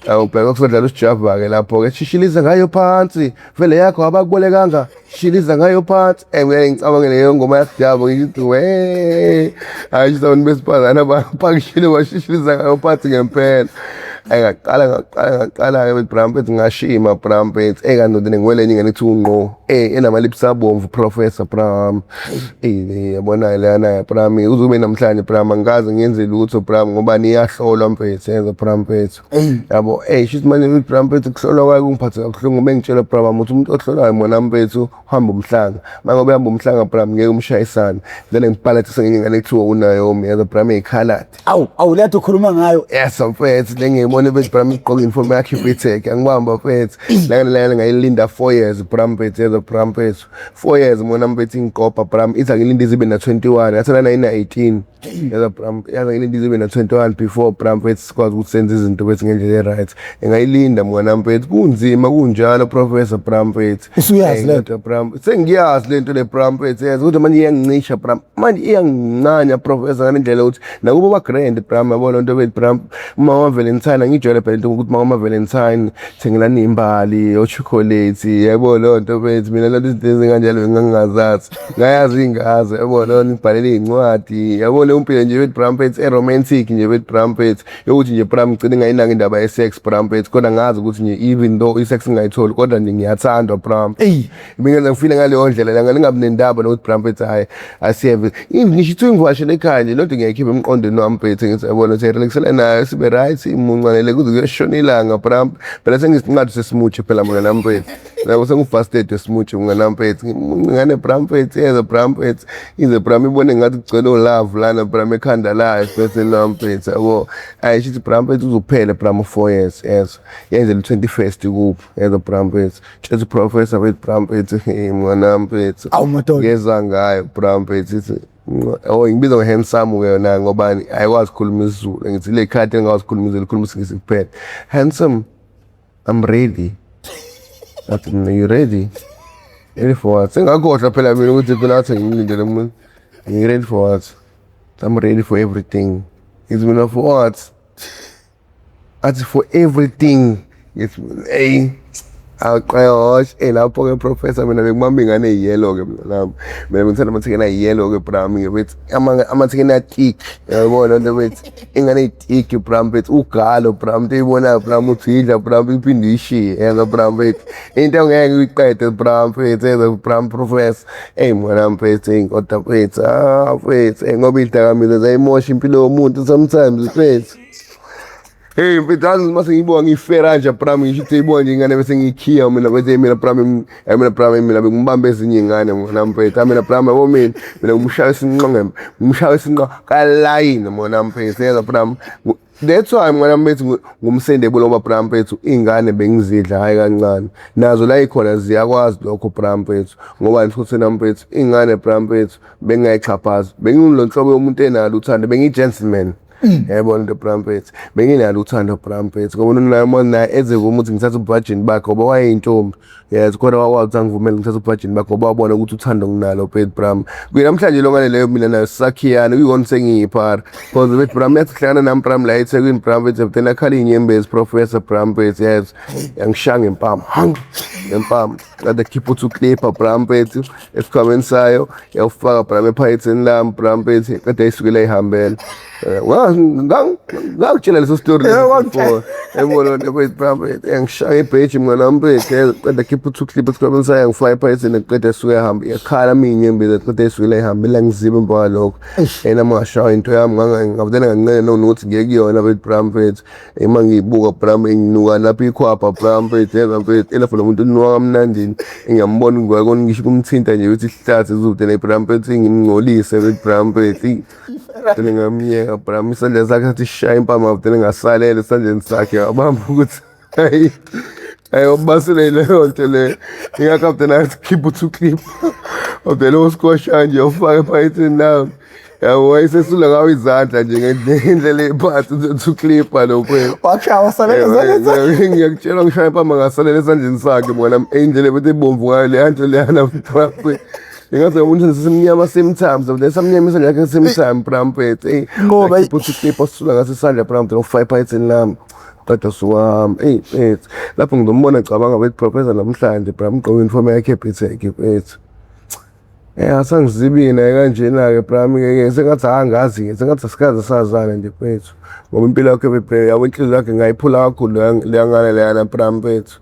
awubheka kusodlala usijava ke lapho ke shishiliza ngayo phansi vele yakho abakubolekanga shishiliza ngayo phansi ngicabanga leyo ngoma yasijava ngithi ayisawuni besifazana abapakishile bashishiliza ngayo phansi ngempela ngaqala bethi Bram bethi ngashima Bram bethi kanti ngweleni ngithi unqo enamalipsi abomvu professor Bram yabona lana Bram uzube namhlanje Bram angazi ngenze lutho Bram ngoba niyahlolwa mfethu yenza Bram bethu yabo shithi manje bethi Bram bethu kuhlolwa kwayo kungiphatha kabuhlungu bengitshela Bram ukuthi umuntu ohlolayo mona mfethu uhamba umhlanga mangobe uhamba umhlanga Bram ngeke umshayisana then ngibhalathi sengingane kuthiwa unayo yenza Bram ekhalati awu letho ukhuluma ngayo yes mfethu lengibona bethi Bram igqoka uniform yakhe ibitheke angibamba mfethu la ngayilinda 4 years Bram bethu yenza Bram bethu 4 years mona mfethu ngikopa Bram ithi angilinde izibe na 21 yathana 18 yenza Bram yazi ngilinde izibe na 21 before Bram bethu sikwazi ukuthi senze izinto bethu ngendlela right engayilinda mona mfethu kunzima kunjalo professor Bram bethu usuyazi lento Bram sengiyazi lento le Bram bethu yazi ukuthi manje iyangincisha Bram manje iyangincanya professor ngendlela ukuthi nakubo ba grand Bram yabona into bethu Bram uma Valentine ngijwayele phela into ukuthi uma Valentine thengilana imbali o chocolate yabo lonto bethu mina lento izinto kanjalo ngingazazi ngayazi ingazi yabo lonto ibhalele incwadi yabo le umpilo nje bethu Bram bethu romantic nje bethu Bram bethu yokuthi nje Bram ngicela ngayinaka indaba ye sex Bram bethu kodwa ngazi ukuthi nje even though i sex ngayitholi kodwa nje ngiyathandwa Bram mina ngifile ngaleyo ndlela la ngalingabi nendaba nokuthi Bram bethu hayi asiyeve ngisho ukuthi ngivashele ekhaya nje lonto ngiyakhipha emqondweni wami bethu ngithi yabona ukuthi relaxela nayo sibe right imuncanele kuze kuyashona ilanga Bram phela sengisinqathu sesimuche phela mina nami bethu labo sengufasted esimuche nami bethu ngane Bram bethu yeza Bram bethu ize Bram ibone ngathi kugcwele love lana Bram ekhanda layo bese nami bethu yabo ayishithi Bram bethu uzophela Bram 4 years yes yenze le 21st kuphi yeza Bram bethu just professor bethu Bram bethu nami bethu ngeza ngayo Bram bethu ngibiza ngehandsome ke yona ngoba ayikwazi ukukhuluma isiZulu ngithi le khadi engikwazi ukukhuluma isiZulu khuluma isingisi kuphela handsome I'm ready athi you ready for what sengakhohlwa phela mina ukuthi phela athi ngilindele umuntu ready for what I'm ready for everything it's been for what athi for everything it's Awuqeqosh lapho ke professor mina bekubamba ingane eyiyelo ke nami mina ngithanda amathekeni ayiyelo ke bram ngibethi amathekeni atik yabona lento bethi ingane eyitik bram bethi ugalo bram uyibona bram uthi idla bram iphinde uyishiye yena bram bethi into engeke uyiqede bram bethi eza bram professor mwana mfethu kodwa bethi bethi ngoba idlakamizwa zayimosha impilo yomuntu sometimes bethi hey mfethu mase ngiyibona ngifera nje bram ngisho ukuthi uyibona nje ingane bese ngikhiya mina bese mina bram mina bengibamba ezinye ingane mona mfethu mina bram yabo mina ngimshaya isinqo kalayini mona mfethu yeza bram that's why mwana mfethu ngumsendebule ngoba bram mfethu ingane bengizidla hayi kancane nazo la ikhona ziyakwazi lokho bram mfethu ngoba ngithi nami mfethu ingane bram mfethu bengayixhaphaza bengilonhlobo yomuntu enalo uthando bengi-gentleman yayibona into bram mfethu benginalo uthando bram mfethu ngoba naye ezevuma ukuthi ngithatha ubhajini bakhe ngoba wayeyintombi yes kodwa wakwazi ukuthi angivumele ngithatha ubhajini bakhe ngoba wabona ukuthi uthando nginalo mfethu bram namhlanje lo ngane leyo mina nayo sisakhiyana kuyikona sengiyiphara because mfethu bram yathi kuhlangana nami bram la eThekwini bram mfethu then akhala inyembezi professor bram mfethu yes yangishanga impama ngempama kade khipha uthi uclipper bram mfethu esikhwameni sayo yawufaka bram ephayetheni lami bram mfethu kade ayisukela ayihambela ngakutshela leso story before yabona nto mfethu bram mfethu ngishaya ibheji mngana mfethu kade khipha uthi uclipper esikhwameni sayo ngifaka ephayetheni kade asuke ehamba yakhala minyembezi kade ayisukela ayihambela ngiziba emva lokho yena mangashaya into yami ngavudela ngancane nokuthi ngeke kuyona mfethu bram mfethu uma ngiyibuka bram nginuka lapha ikhwapha bram mfethu yena mfethu ela funa umuntu nuka kamnandini ngiyambona ngikona ngisho kumthinta nje ukuthi ihlathe izudela bram mfethu ngimngcolise mfethu bram mfethu then ngamyeka bram isandla sakhe athi shaya impama then ngasalela esandleni sakhe wabamba ukuthi hayi obasele leyo nto le ingakapte nathi keep to clip of the low score nje ufake ephayetheni nawo yabo wayesesula ngawo izandla nje ngendlela ephathi to clip lo phela wakushawa salela ngiyakutshela ngishaya impama ngasalela esandleni sakhe bona indlela ebethe ibomvu ngayo le nto leyana mfethu ingathi umuntu sesimnyama sometimes lesamnyama isandla yakhe sometimes bram mfethu ngoba iphuthu clip osula ngaso isandla bram mfethu ufake ephayetheni lami kodwa suwami lapho ngizombona cabanga bethi professor namhlanje bram ugqoke uniform yakhe eBTech mfethu asangizibina kanjena-ke bram sengathi angazi sengathi asikaze sazana nje mfethu ngoba impilo yakhe yabo inhliziyo yakhe ngayiphula kakhulu leyangane leyana bram mfethu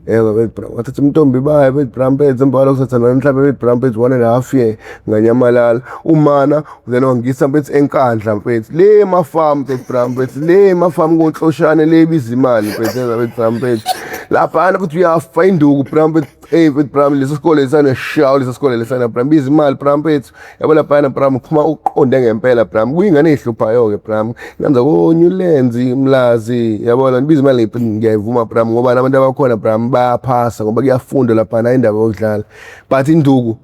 yebo bethi bram wathatha intombi bayo bethi bram mfethu emva kwalokho sathana mhlawumbe bethi bram mfethu 1.5 year nganyamalala umana then wangisa mfethu enkandla mfethu le mafamu mfethu bram mfethu le mafamu konhloshane le ibiza imali mfethu bethi bram mfethu laphana futhi uyafa induku bram mfethu mfethu bram leso sikole lesana shawu leso sikole lesana bram biza imali bram mfethu yabo laphana bram uphuma uqonde ngempela bram kuyingane ezihluphayo ke bram ngenza Newlands Mlazi yabona nibiza imali ngiyayivuma bram ngoba nabantu abakhona bram bayaphasa ngoba kuyafunda lapha indaba yokudlala but induku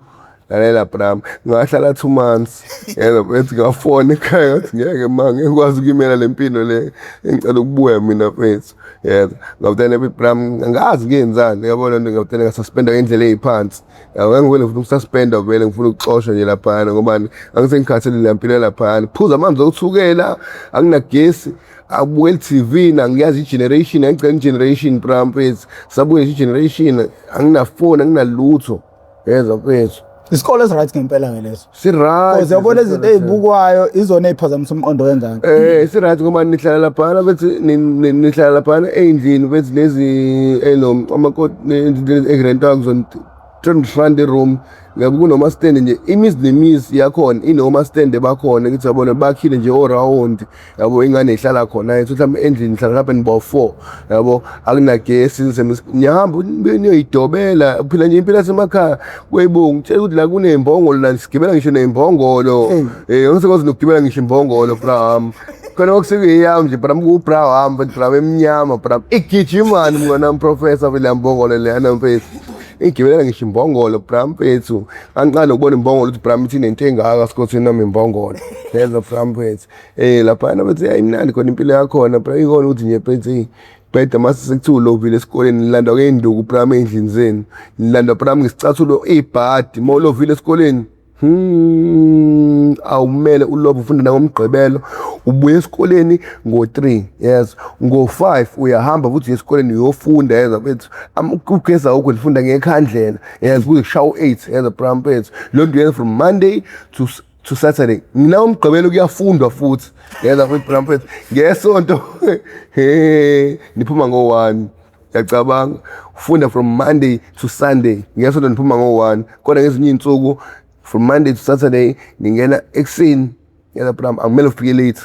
lalela bram ngahlala 2 months yena bethi ngafona ekhaya ngathi ngeke manje ngikwazi ukuyimela lempilo le engicela ukubuya mina mfethu yena ngavutene bram ngazi kuyenzani yabona nto ngavutene ngasuspenda ngendlela eziphansi ngangivele ngifuna ukususpenda vele ngifuna ukuxoshwa nje lapha ngoba angisengikhathele lempilo lapha phuza amanzi okuthukela akunagesi abuke TV nangiyazi igeneration engicela igeneration bram mfethu sabuye igeneration anginafoni anginalutho yeza mfethu isikole right ngempela ngeleso si right because yabona izinto ezibukwayo izona eziphazamisa umqondo wenzani si right ngoba nihlala lapha bethi nihlala lapha endlini bethi lezi amakoti egrenta kuzona 300 rand room ngabe kunoma stand nje imizi nemizi yakhona inoma stand bakhona ukuthi yabona bakhile nje around yabo ingane ihlala khona ethi mhlawumbe endlini ihlala lapha niba 4 yabo akunagesi nihamba niyoyidobela phela nje impilo yasemakhaya kweyibonga ngitshela ukuthi la kunembongolo la sigibela ngisho nembongolo ngisekwazi nokugibela ngisho imbongolo bram khona okusekuyami nje bram ku bram bram emnyama bram igijimani mngana professor vela mbongolo leyana mfethu igibelela ngisho imbongolo bram mfethu angiqala ukubona imbongolo ukuthi bram ithi nento engaka sikhothi nami imbongolo lezo bram mfethu lapha bathi ayimnandi khona impilo yakhona bram ikona ukuthi nje mfethu beda mase sekuthiwa lovile esikoleni nilandwa keinduku bram endlini zenu nilandwa bram ngesicathulo ibhadi mawulovile esikoleni awumele ulobo ufunda nangomgqibelo ubuye esikoleni ngo-3 yes ngo-5 uyahamba futhi esikoleni uyofunda yeza bethu ugeza ukho nifunda ngekhandlela yes kuze kushawa 8 yeza brampets lo nto yenza from Monday to Saturday ngina umgqibelo kuyafundwa futhi yeza futhi brampets ngesonto niphuma ngo-1 yacabanga ufunda from Monday to Sunday ngesonto niphuma ngo-1 kodwa ngezinye insuku from Monday to Saturday ngingena ekuseni yeza bram angimele ufike late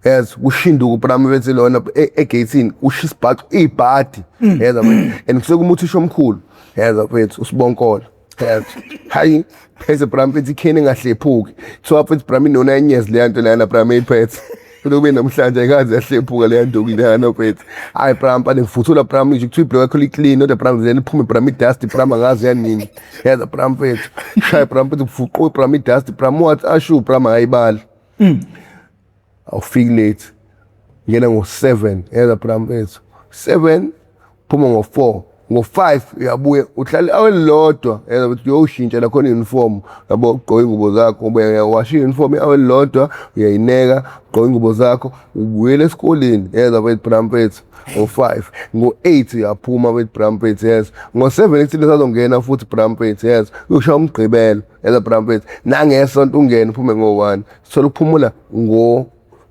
yes kushinduka bram bethi lona egate ushisa ibhaxu ibhadi yeza and kusuka umuthisha omkhulu yeza bethu uSibonkola yes hayi pheze bram bethi ikhene ngahlephuki so apho bram inona yenyezi le nto lana bram iphethe kube namhlanje ayikaze yahlephuka le nto kulana bethu hayi bram bani ngifuthula bram nje kuthi iblock yakho clean kodwa bram then iphume bram idust bram angazi yanini yeza bram bethu shaya bram bethu kufuqo bram idust bram what ashu bram ayibali awufiki late ngena ngo-7 yeza bram bethu 7 phuma ngo-4 ngo-5 uyabuye uhlale awelilodwa yeza bethu uyoshintsha la khona uniform yabo ugqoke ingubo zakho ubuye washa uniform awelilodwa uyayineka ugqoke ingubo zakho ubuyele esikoleni yeza bethu bram bethu ngo-5 ngo-8 uyaphuma bethu bram bethu yes ngo-7 ekuthile sazongena futhi bram bethu yes uyoshaya umgqibelo yeza bram bethu nangesonto ungene uphume ngo-1 sithola ukuphumula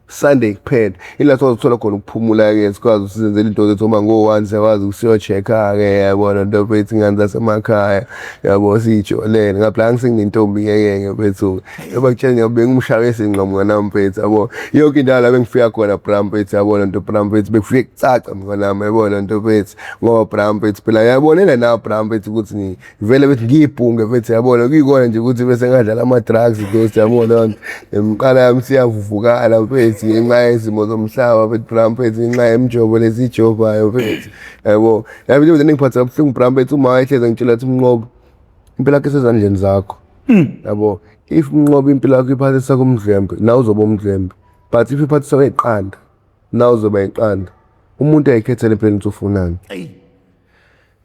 Sunday kuphela ila sozothola khona ukuphumula ke sikwazi usizenzela into zethu uma ngo-1 sikwazi ukusiyochecka ke yabona into bethu ingane zasemakhaya yabo sijolene ngapha ngisenginentombi ke bethu ebakutshela ngiyabeka umshaka esingqamuka nami bethu yabo yonke indawo la bengifika khona bram bethu yabona into bram bethu bekufike kucaca mnganami yabona into bethu ngoba bram bethu phela yabonela na bram bethu ukuthi ngivele bethu ngiyibhunge bethu yabona kuyikona nje ukuthi bese ngadlala ama drugs those yabona emqala yami siyavuvukala bethu ngenxa yezimo zomhlaba bethu bram bethu ngenxa yemjobo lesijobayo bethu yabo yabo nje ngiphatha kabuhlungu bram bethu uma wayehleza ngitshela ukuthi Mnqobo impilo yakho esezandleni zakho yabo if Mnqobo impilo yakho iphathisa kumdlembe nawe uzoba umdlembe but if iphathisa kweqanda nawe uzoba iqanda umuntu ayikhethele empilweni ufunani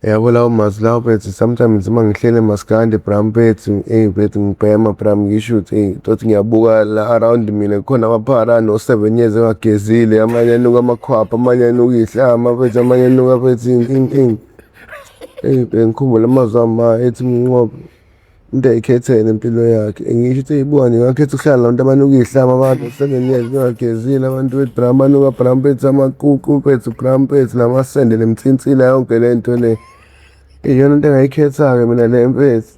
yabo lawo mazi lawo bethu sometimes uma ngihlele maskande bram bethu bethu ngibhema bram ngisho ukuthi tothi ngiyabuka la around mina khona abaphara no 7 years engagezile amanye anuka amakhwapha amanye anuka ihlama bethu amanye anuka bethu ngikhumbula amazama ethi Mnqobo into ayikhethele impilo yakhe ngisho ukuthi ibuka ngingakhetha ukuhlala nabantu abanuka ihlama abantu 7 years engagezile abantu bethu bram anuka bram bethu amaququ bethu bram bethu namasende nemtsintsila yonke le nto le iyona into engayikhetha-ke mina le mfethu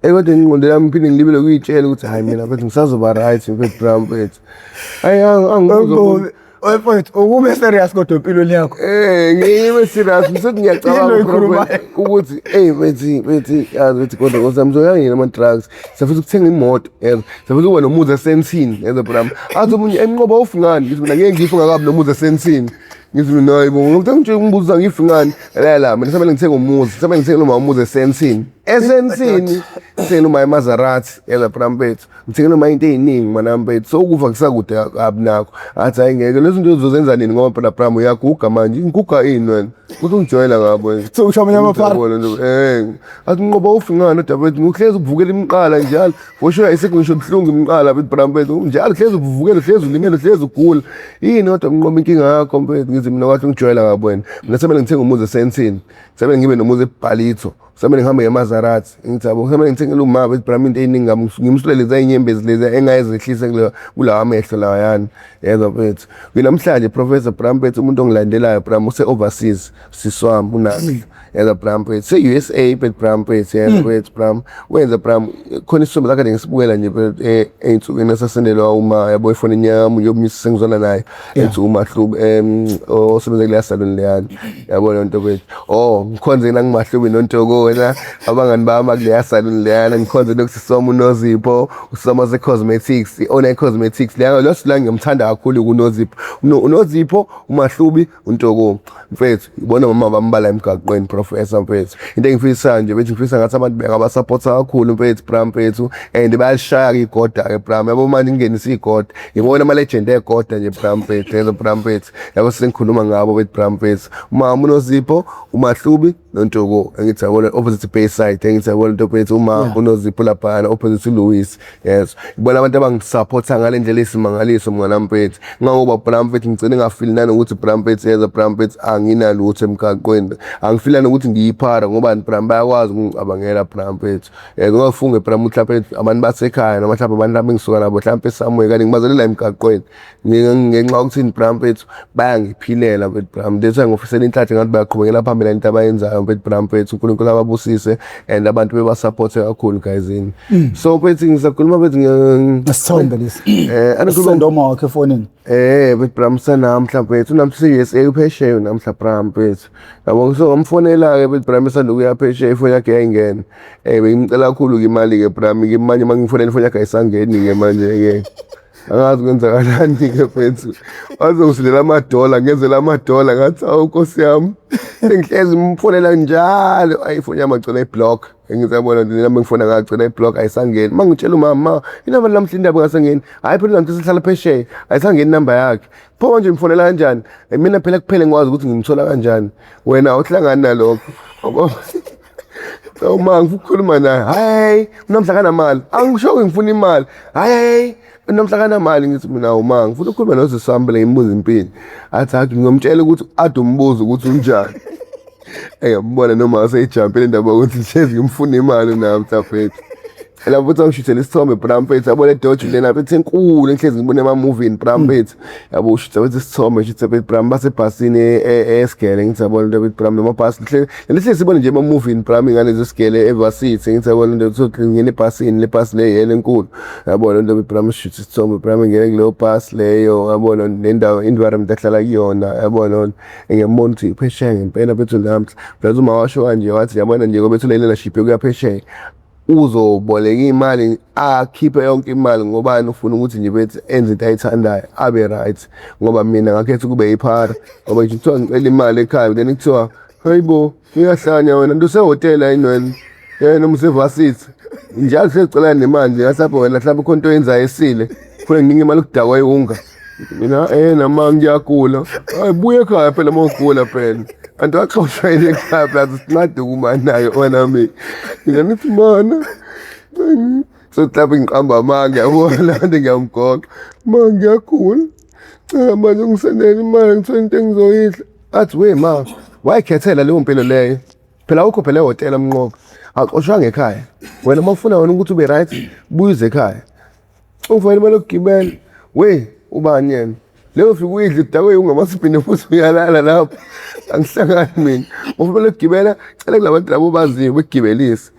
kodwa ingqondo yami ngiphinde ngilibele ukuyitshela ukuthi hayi mina bethu ngisazoba right mfethu bram bethu hayi angizokho mfethu ukube serious kodwa empilweni yakho ngibe serious ngisethi ngiyacabanga ukuthi bethu yazi bethu kodwa ngosami ngizoyangena ama-drugs safisa ukuthenga imoto yeza safisa ukuba nomuzi esensini yeza bram athi omunye Mnqobo awufingani ngithi mina ngeke ngife ngakabi nomuzi esensini ngithi mina hayi bo ngikuthi ngibuza ngife ngani la mina samele ngithenge umuzi samele ngithenge noma umuzi esensini ngithenge noma iMaserati yeza bram bethu ngithenge noma into eyiningi manami bethu so ukufa kusakude kabi nakho athi hayi ngeke lezo zinto uzozenza nini ngoba phela bram uyaguga manje ngiguga ini wena kuthi ungijoyela ngabo so ushamanya amaphara athi Mnqobo awufingani kodwa bethu ngihlezi ukuvukela imqala njalo washo ayisekho ngisho buhlungu imqala bethu bram bethu njalo hlezi uvukela hlezi ulimele hlezi ugula yini kodwa Mnqobo inkinga yakho bethu ngithi mina kwathi ungijoyela ngabo wena mina samele ngithenge umuzi esensini samele ngibe nomuzi eBhalito samele ngihambe ngeMaserati ngithi yabo samele ngithengele uma bethu bram into eyiningi ngimsulele lezi inyembezi lezi engayizehlisa kulawa amehlo lawayana yeza bethu namhlanje Professor bram bethu umuntu ongilandelayo bram use-overseas siswami unami yeza bram bethu se-USA bethu bram bethu yeza bethu bram wenza bram khona isisombe zakade ngisibukela nje ey'nsukwini esasendelwa uma yabo efonini yami yomnyisa sengizwana naye ethi uMahlubi osebenza kuleya salon leyana yabo le nto bethu ngikhonze nangiMahlubi noNtoko wena abangani bami kuleya salon leyana ngikhonze nokusisoma uNozipho usoma se-cosmetics i-Ona cosmetics leya losila ngiyamthanda kakhulu kuNozipho uNozipho uMahlubi uNtoko mfethu ibona mama bambala emgaqweni Professor mfethu into engifisayo nje bethu ngifisa ngathi abantu bengabasupporta kakhulu mfethu bram mfethu and bayalishaya igoda-ke bram yabo manje ngingenisa igoda ngibona ama-legend egoda nje bram mfethu lezo bram mfethu yabo sengikhuluma ngabo bethu bram mfethu umama uNozipho uMahlubi noNtoko engithi yabona opposite Bayside ngithi yabona into phethu uma unoZipho laphana opposite Louis. Yes, ngibona abantu abangisupporta ngalendlela esimangaliso mngana mfethu ngoba Braamfethu ngicela ngafeel nanokuthi Braamfethu yeza Braamfethu anginalutho emgaqweni angifeel nokuthi ngiyiphara ngoba Braam bayakwazi ukungicabangela Braamfethu ngofunge Braamfethu lapha abantu basekhaya noma mhlawumbe abantu abengisuka nabo mhlawumbe eSamuel kanti ngibazelela emgaqweni ngenxa ukuthi Braamfethu bayangiphilela mfethu Braam that's why ngofisela inhlanhla ngathi bayaqhubekela phambili into abayenzayo mfethu Braamfethu uNkulunkulu ababusise and abantu bebasupport kakhulu guysini so mfethu ngisakhuluma mfethu ngisithombe lesi angikhuluma wakhe efonini mfethu Braam sanamhla mfethu unamhla USA uphesheya namhla Braam mfethu yabo so ngamfonela ke mfethu Braam esanda ukuya phesheya ifoni yakhe yayingena bengimcela kakhulu imali ke Braam ke manje mangifonela ifoni yakhe ayisangeni ke manje ke angazi kwenzakalani ke mfethu wazongisilela amadola ngenzela amadola ngathi awuNkosi yami sengihlezi ngimfonela njalo ayifoni yami agcina iblock ngizabona nami ngifona ngagcina iblock ayisangeni mangitshela umama inamba lamhla indaba ngasangeni hayi phela ngithi sihlala phesheya ayisangeni number yakhe pho manje ngimfonela kanjani mina phela kuphele ngikwazi ukuthi ngimthola kanjani wena uhlangana nalokho so manje ukukhuluma naye hayi namhla kanamali angisho ngifuna imali hayi namhla kanamali ngithi mina uma ngifuna ukukhuluma noZisambile ngimbuza impilo athi ngiyomtshela ukuthi ade umbuzo ukuthi unjani ngiyambona noma aseyijumpile indaba ukuthi hlezi ngimfuna imali nami mhlawumbe la futhi angishithele isithombe Braamfethu yabo le Dodge lena mfethu enkulu enhlezi ngibone ama-movie Braamfethu yabo ushitha mfethu isithombe shitha mfethu Braam basebhasini eSigele ngithi yabona into mfethu Braam noma bhasi lehle sibone nje ama-movie Braam ingane zeSigele eVarsity ngithi yabona into sokuthi ngene ebhasini le bhasi le yena enkulu yabona into mfethu Braam ushitha isithombe Braam ngene kuleyo bhasi leyo yabona nendawo environment ahlala kuyona yabona ngiyambona ukuthi phesheya ngempela mfethu namhla phela uma washo kanje wathi yabona nje ngoba bethu leadership yokuya phesheya uzoboleka imali akhiphe yonke imali ngobani ufuna ukuthi nje bethi enze into ayithandayo abe right ngoba mina ngakhetha kube yiphara ngoba nje kuthiwa ngicela imali ekhaya then kuthiwa hayibo uyahlanya wena nto sehotel ayinwena yena umsevarsity njalo sicela nemali ngahlapha wena hlapha khona into yenza esile khona nginingi imali ukudakwa iwunga mina nama ngiyagula buye ekhaya phela mawugula phela antu axoshwa ile ekhaya plus sincade kuma nayo wena mina nginithi mana so hlapha ngiqamba manje yabona into ngiyamgoqa manje ngiyagula manje ngisendela imali ngithola into engizoyidla athi we ma wayikhethela leyo mpilo leyo phela ukho phela ehotel emnqoka axoshwa ngekhaya wena mawufuna wena ukuthi ube right buyize ekhaya ufuna imali yokugibela we ubani yena leyo fika uyidla idakwe ungamasipine futhi uyalala lapho angihlangani mina ufuna ukugibela cela kulabantu labo baziyo bekugibelisa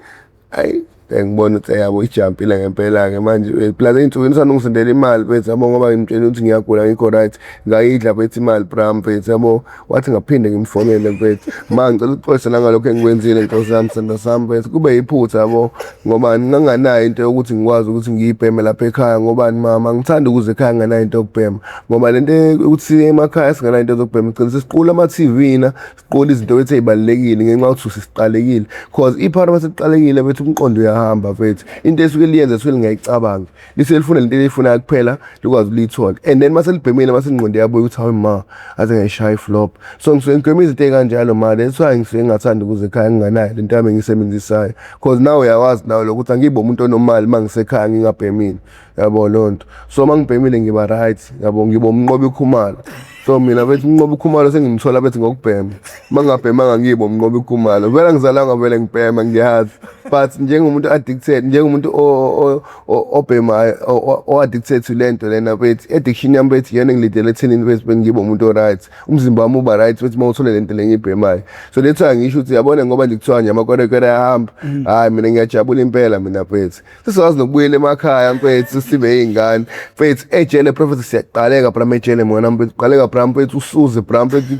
hayi ngibona ukuthi yabo ijumpile ngempela ke manje plus einsukwini sanongisendela imali bethu yabo ngoba ngimtshela ukuthi ngiyagula ngikho right ngayidla bethu imali Braamfethu yabo wathi ngaphinde ngimfonele bethu manje ngicela uxolisa ngalokho engikwenzile Nkosi yami senda sami bethu kube yiphutha yabo ngoba nginganayo into yokuthi ngikwazi ukuthi ngiyibheme lapha ekhaya ngoba mama ngithanda ukuze ekhaya nganayo into yokubhema ngoba lento ukuthi emakhaya singanayo into yokubhema ngicela siqula ama-TV na siqula izinto bethu ezibalekile ngenxa yokuthi sisiqalekile because iphara masiqalekile bethu umqondo hamba mfethu into esuke liyenza esuke lingayicabanga liselifuna lento elifuna kuphela likwazi ulithola and then mase libhemile mase ingqondo yabo ukuthi hayi ma aze ngayishaya flop so ngisuke ngigwema izinto ekanjalo ma that's why ngisuke ngingathanda ukuze ekhaya nginganayo lento yami engisebenzisayo because now uyawazi nawe lokuthi angibe umuntu onomali mangisekhaya ngingabhemile yabo lonto so mangibhemile ngiba right yabo ngiba umnqobi ukhumalo so mina bethi umnqobi ukhumalo sengimthola bethi ngokubhema mangabhemanga ngibo umnqobi ukhumalo vele ngizalanga vele ngibhema ngiyazi but njengomuntu addicted njengomuntu obhemayo o-addicted to lento lena bethi addiction yami bethi yena ngilidele ethenini bethi ngibo umuntu right umzimba wami uba right bethi mawuthole lento lengibhemayo so lethu angisho ukuthi yabona ngoba nje kuthiwa nje amakwerekwere ayahamba hayi mina ngiyajabula impela mina bethi sisazi nokubuyela emakhaya mfethu sibe izingane mfethu ejele prophet siyaqaleka Braam ejele mona mfethu qaleka Braam mfethu usuze Braam mfethu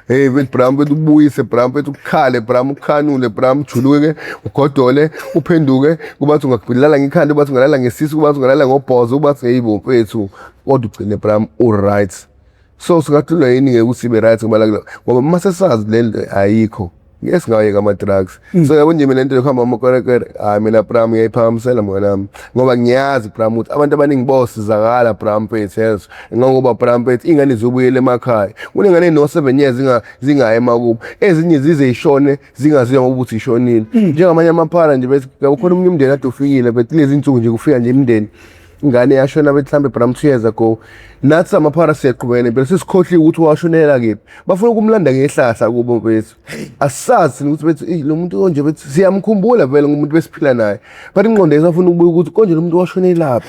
hey bethi Braam mfethu ubuyise Braam mfethu ukhale Braam ukhanule Braam ujuluke ugodole uphenduke kubathi ungakubulala ngekhanda kubathi ungalala ngesisu kubathi ungalala ngobhozo kubathi hayibo mfethu kodwa ugcine Braam right so singathula yini ngeke usibe right ngoba mase sazi lento ayikho ngeke singayeka ama-drugs. So yabo nje mina lento yokuhamba amakorekere mina Bram ngiyayiphakamisela mnganami ngoba ngiyazi Bram ukuthi abantu abaningi bosizakala Bram mfethu yezo ngoba Bram mfethu ingane zobuyela emakhaya kunengane no7 years zingaye emakubo ezinye zize ishone zingaziwa ngoba ukuthi ishonile njengamanye amaphara nje bese kukhona umunye umndeni ade ufikile but lezi insuku nje kufika nje imndeni ingane yashona bethi mhlambe Bram 2 years ago nathi amaphara siyaqhubene bese sisikhohliwe ukuthi washonela kephi bafuna ukumlanda ngehlahla kubo mfethu asazi ukuthi bethi lo muntu konje bethi siyamkhumbula vele ngomuntu besiphila naye but ingqondo esafuna ukubuya ukuthi konje lo muntu washonelaphi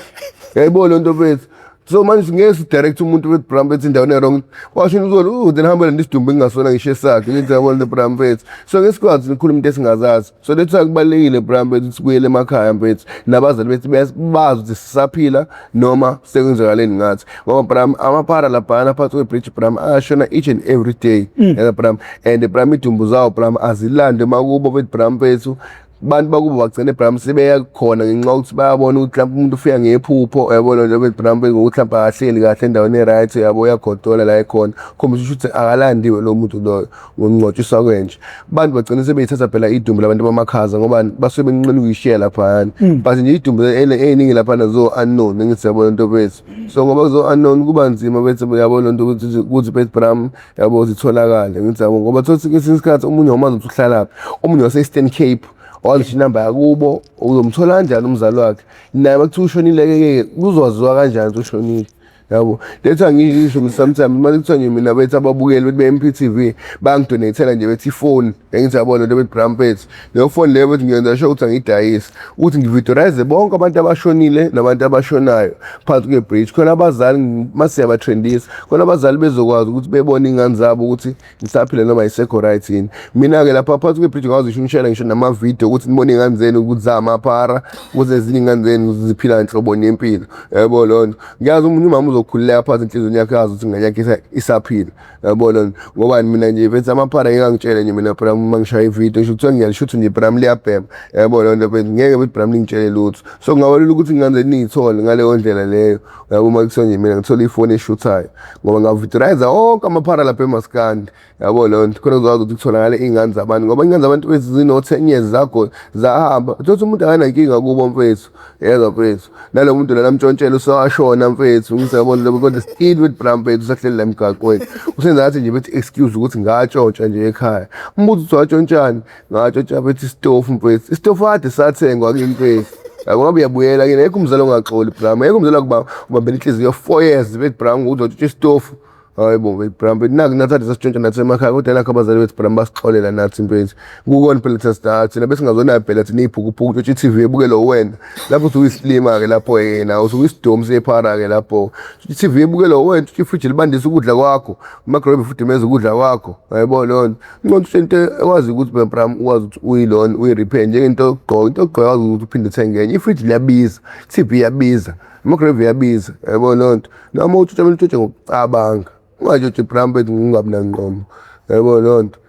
yayibona lonto bethu. So manje ngeke sidirect umuntu with Bram bethi indawo wrong washona uzolo then ndisidumbe ngingasona ngisho sakhe ngithi yabona le Bram bethi so ngesikwazi nikhuluma into esingazazi so lethu akubalekile Bram bethi sibuyele emakhaya mfethu nabazali bethi bazi ukuthi sisaphila noma sekwenzakaleni ngathi ngoba Bram amaphara laphana phakathi kwe-bridge Bram ashona each and every day Bram and Bram idumbu zawo Bram azilande makubo bethi Bram bethu bantu bakubo bagcine Bram sebeya khona ngenxa ukuthi bayabona ukuthi mhlawumbe umuntu ufika ngephupho yabona nje bethi Bram ngokuthi mhlawumbe ahleli kahle endaweni e-right yabo uyagodola la ekhona khombisa ukuthi akalandiwe lo muntu loyo ngongcotshisa kwenje abantu bagcine sebeyithatha phela idumbu labantu bamakhaza ngoba basuke benqina ukuyishiya lapha but nje idumbu eningi lapha zo unknown ngithi yabona into bethu so ngoba zo unknown kuba nzima bethi yabona into ukuthi bethi Bram yabo zitholakala ngithi yabo ngoba thothi isikhathi umunye umazi ukuthi uhlala lapha omunye wase Eastern Cape walisho inamba yakubo uzomthola kanjani umzali wakhe naye bakuthi ushonile-ke kuzwaziwa kanjani ukuthi ushonile yabo letha ngisho sometimes manje kuthiwa nje mina bethi ababukeli bethi be-MPTV bangidonate-ela nje bethi ifoni ngithi yabona le bethi Bram bethi leyo foni leyo bethi ngiyenza sure ukuthi angiyidayisi ukuthi ngividorize bonke abantu abashonile nabantu abashonayo phakathi kwe-bridge khona abazali masiyabatrendisa khona abazali bezokwazi ukuthi bebone iy'ngane zabo ukuthi ngisaphile noma yisekho right yini mina-ke lapha phakathi kwe-bridge ngikwazi ushunishela ngisho namavidiyo ukuthi nibone iy'ngane zenu ukuthi zamaphara ukuthi ezinye iy'ngane zenu ziphila nhloboni yempilo yabo lonto ngiyazi umunye umama uzokhululeka phakathi enhlizweni yakhe yazi ukuthi ingane yakhe isaphila yabona ngoba mina nje bethi amaphara ngingangitshele nje mina Bram uma ngishaya ividiyo ngisho kuthiwa ngiyalishutha nje Bram liyabhema yabona lonto bethi ngeke bethi Bram lingitshele lutho so kungabalula ukuthi ingane niyithole ngaleyo ndlela leyo yabo uma kuthiwa nje mina ngithola ifoni eshuthayo ngoba ngavidorize onke amaphara lapha eMaskandi yabo lonto khona uzokwazi ukuthi kutholakale iy'ngane zabantu ngoba iy'ngane zabantu bethu zino-10 years zago zahamba thothi umuntu akanankinga kubo mfethu yezwa mfethu nalo muntu lana mtshontshela usawashona mfethu ngisabona kodwa still with Bram bethu usahleli la emgaqweni usenza ngathi nje bethi excuse ukuthi ngatshontsha nje ekhaya umbuzo uthi watshontshani ngatshontsha bethi isitofu mfethu isitofu kade sathengwa kimi mfethu ngoba uyabuyela kini ekho umzalo ongaxoli Bram ekho umzalo kuba ubambela inhliziyo 4 years bethi Bram uzotshontsha isitofu hayibo bethi Bram bethi nathi sasitshontsha nathi emakhaya kodwa nakho abazali bethi Bram basixolela nathi mfethu kukona phela thina bese ngazona phela thina iphukuphuku utshontsha i-TV ebukelo wena lapho usuyislima-ke lapho yena usukuyisidomu sephara-ke lapho i-TV ebukelo wena ifriji libandisa ukudla kwakho umagrove futhi meza ukudla kwakho hayibo lona ngcono into ekwazi ukuthi Bram ukwazi ukuthi uyilona uyi-repair njengento yokugqoka into yokugqoka wazi ukuthi uphinde uthenge enye ifriji liyabiza i-TV iyabiza umagrove iyabiza hayibo lonto noma utshontsha ngokucabanga ungatshotshi Bram bethu ngingabi nanqomo yabo lonto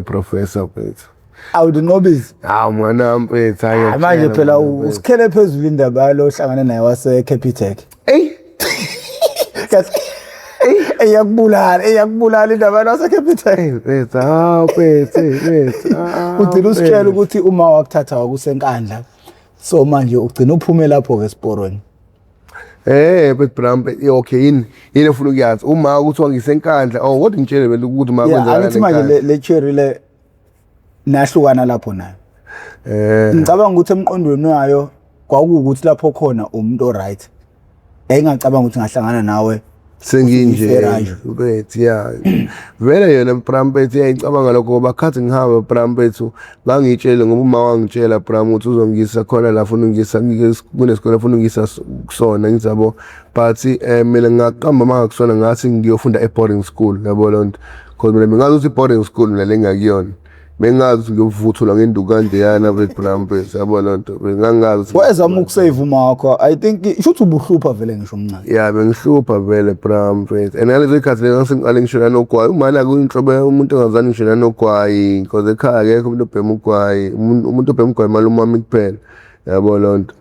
professor bethu awudinobizi mwana mfethu manje phela usikhele phezulu indaba yalo ohlangana naye wase-Capitec eyakubulala indaba yalo wase-Capitec ugcina usikele ukuthi uma wakuthatha wakusenkandla so manje ugcina uphume lapho-ke esiporweni bethi Bram okay yini ufuna ukuyazi uma ukuthi wangisenkandla kodwa ngitshele vele ukuthi uma kwenzakala angithi manje le cherry le nahlukana lapho nayo ngicabanga ukuthi emqondweni wayo kwakuwukuthi lapho khona umuntu oright engicabanga ukuthi ngahlangana nawe senginje bethi vele yona Bram bethu iyayicabanga lokho ngoba khathi ngihamba Bram bethu bangitshele ngoba uma wangitshela Bram ukuthi uzongisa khona la ufuna ungisa kunesikole ufuna ungisa kusona ngizabo but mina ngaqamba mangakusona ngathi ngiyofunda e-boarding school yabo lonto because mina ngazi ukuthi i-boarding school mina lengakuyona bengazi ngiyovuthula ngenduku kanjeyana bethi Bram bethu yabo lonto bengangazi wezama ukusave uma wakho I think shothi ubuhlupha vele ngisho mncane bengihlupha vele Bram bethu and ngalezo ikhathi lezo ngiqale ngishona nogwayi umana kuyinhlobo umuntu ongazani ngishona nogwayi because ekhaya akekho umuntu obhema ugwayi umuntu obhema ugwayi malume wami kuphela yabo lonto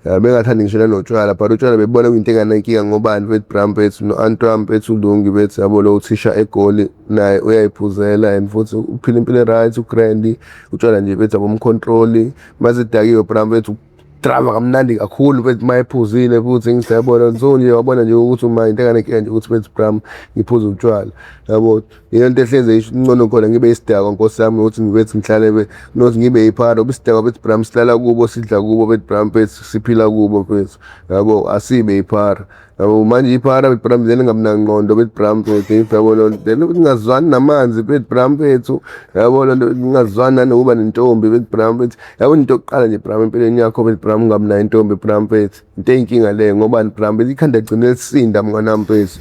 bengathandi ngishela notshwala but utshwala bebona kuyinto enganenkinga ngobani bethi Brampethu no-Antwami bethu uLungi bethi yabo lo uthisha eGoli naye uyayiphuzela and futhi uphila impilo right uGrandy utshwala nje bethi abomcontrol mazidakiwe Brampethu drama kamnandi kakhulu bethi mayiphuzile futhi ngisayabona so nje wabona nje ukuthi uma into enganenkinga nje ukuthi bethi Bram ngiphuza utshwala yabo into ehleze isho ingcono khona ngibe isidakwa Nkosi yami ukuthi ngibethi ngihlale nothi ngibe iphara obisidakwa bethi Bram sihlala kubo sidla kubo bethi Brampethu siphila kubo bethu yabo asibe iphara yabo manje iphara bethi Bram then ngamnangqondo bethi Brampethu yabo lo then ngingazwani namanzi bethi Brampethu yabo lo ngingazwani nanokuba nentombi bethi Brampethu yabo into yokuqala nje Bram empilweni yakho bethi Bram ngamna intombi Brampethu into eyinkinga le ngoba Brampethu ikhanda ligcine lisinda mnganami bethu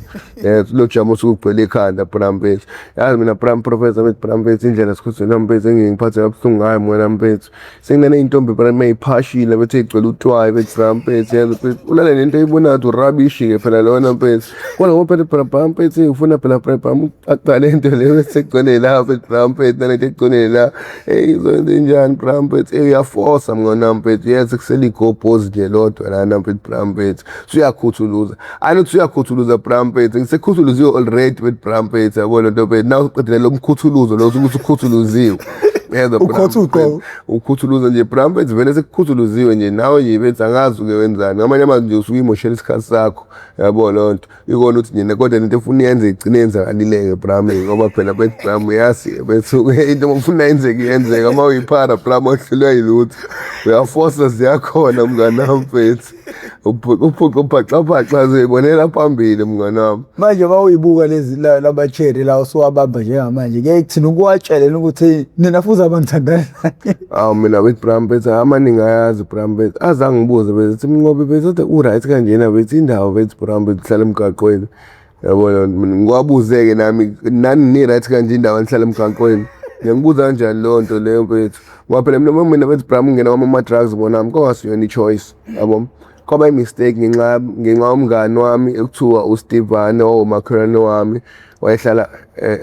lo jamo usukugcwele ikhanda Brampethu yazi mina Professor bethi Brampethu indlela sikhuthweni nami bethu engingiphathe kabuhlungu ngayo mnganami bethu senginene intombi Bram mayiphashile bethu igcwele utwayi bethi Brampethu yazi ulale nento eyibonayo ukuthi rubbish ke phela lona bethu kodwa ngoba phela Brampethu ngifuna phela Bram aqale into le bese egcwele la bethi Brampethu nalento egcwele la izoyenza njani Brampethu uyaforce mnganami bethu yazi kusele igobhozi nje lodwa lana bethi Brampethu uyakhuthuluza anothi uyakhuthuluza Brampethu ngisekhuthuluziwe already bethi Brampethu yabona nto bethu nawu uqedile lo mkhuthuluzo lo ukuthi ukhuthuluziwe yeza ukhuthuluza nje Brampethu vele sekukhuthuluziwe nje nawe nje bethi angazi uke wenzani ngamanye amazwi nje usuke imoshela isikhathi sakho yabo lonto ikona ukuthi nje kodwa into efuna yenze igcine yenzakalileke Bram ngoba phela bethi Bram yazi bethu into ofuna yenzeka uma uyiphara Bram ohlulwa yilutho uyaforce ziyakhona mnganami bethu uphuqa zibonela phambili mnganami manje bawuyibuka lezi labacherry la usuwabamba njengamanje ngeke kuthina ukuwatshelela ukuthi nina futhi abangithandana mina bethi Brampethu amaningi ayazi Brampethu azange ngibuze bethi Mnqobi bethu uright kanjena bethi indawo bethi Brampethu uhlala emgaqweni yabona ngiwabuzeke nani ni right kanje indawo nihlala emgaqweni ngiyakubuza kanjani lonto leyo bethu ngoba phela mina bethi Bram ngena ama drugs bonami kwasiyona ichoice yabo kwaba mistake ngenxa umngani wami ekuthiwa uStevane omakhelwane wami wayehlala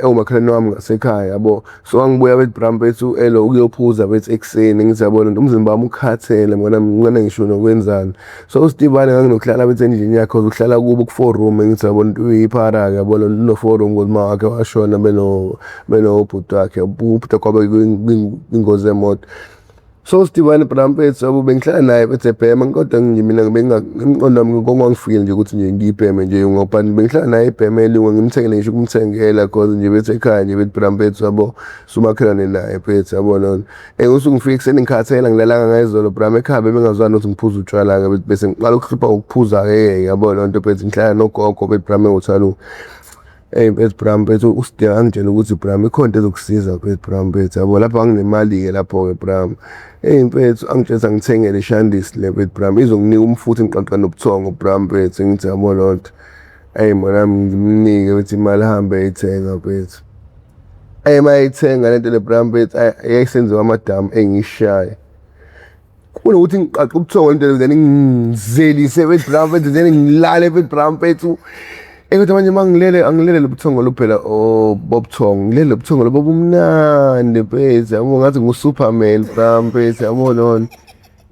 umakhelwane wami ngasekhaya yabo so angibuya bethi Brampethu elo ukuyophuza bethi ekseni ngithi yabona umzimba wami ukhathele mina ngicela ngisho nokwenzani so uStevane nganginokuhlala bethi endlini yakhe uhlala kubo ku4 room ngithi yabona uyiphara yabo lo 4 room ngoma wakhe washona beno ubhuti wakhe ubhuti kwaba ingozi yemoto so Stevane Brampethu yabo bengihlala naye bethe bhema kodwa mina ngimqondo ngikongifikile nje ukuthi nje ngibheme nje ngoba bengihlala naye ibhemeli ngimthengele ngisho ukumthengela cause nje bethe ekhaya nje bethi Brampethu yabo sumakhelane naye bethu yabo lona usungifika ekseni ngikhathela ngilalanga ngayizolo Bram ekhaya bengazwani ukuthi ngiphuza utshwala ke bese ngiqala ukuhlupha ukuphuza ke yabo lonto bethu ngihlala nogogo bethi Bram uthalu bethi Brampethu uStevane angitshela ukuthi Bram ikhonto ezokusiza bethi Brampethu yabo lapha nginemali ke lapho ke Bram mfethu angitshela ngithengele ishandisi le bethi Bram izonginika umfutho ngiqaqa nobuthongo Brampethu ngithi yabo lonto mona ngimnike ukuthi imali hambe ayithenga bethu mayithenga lento le Brampethu yayisenziwa amadamu engishaya kunokuthi ngiqaqa ubuthongo lento then ngizelise bethi Brampethu then ngilale bethi Brampethu kodwa manje angilele lobuthongo lophela bobuthongo ngilele lobuthongo lobumnandi bethu yabo ngathi nguSuperman Brampethu yabo lona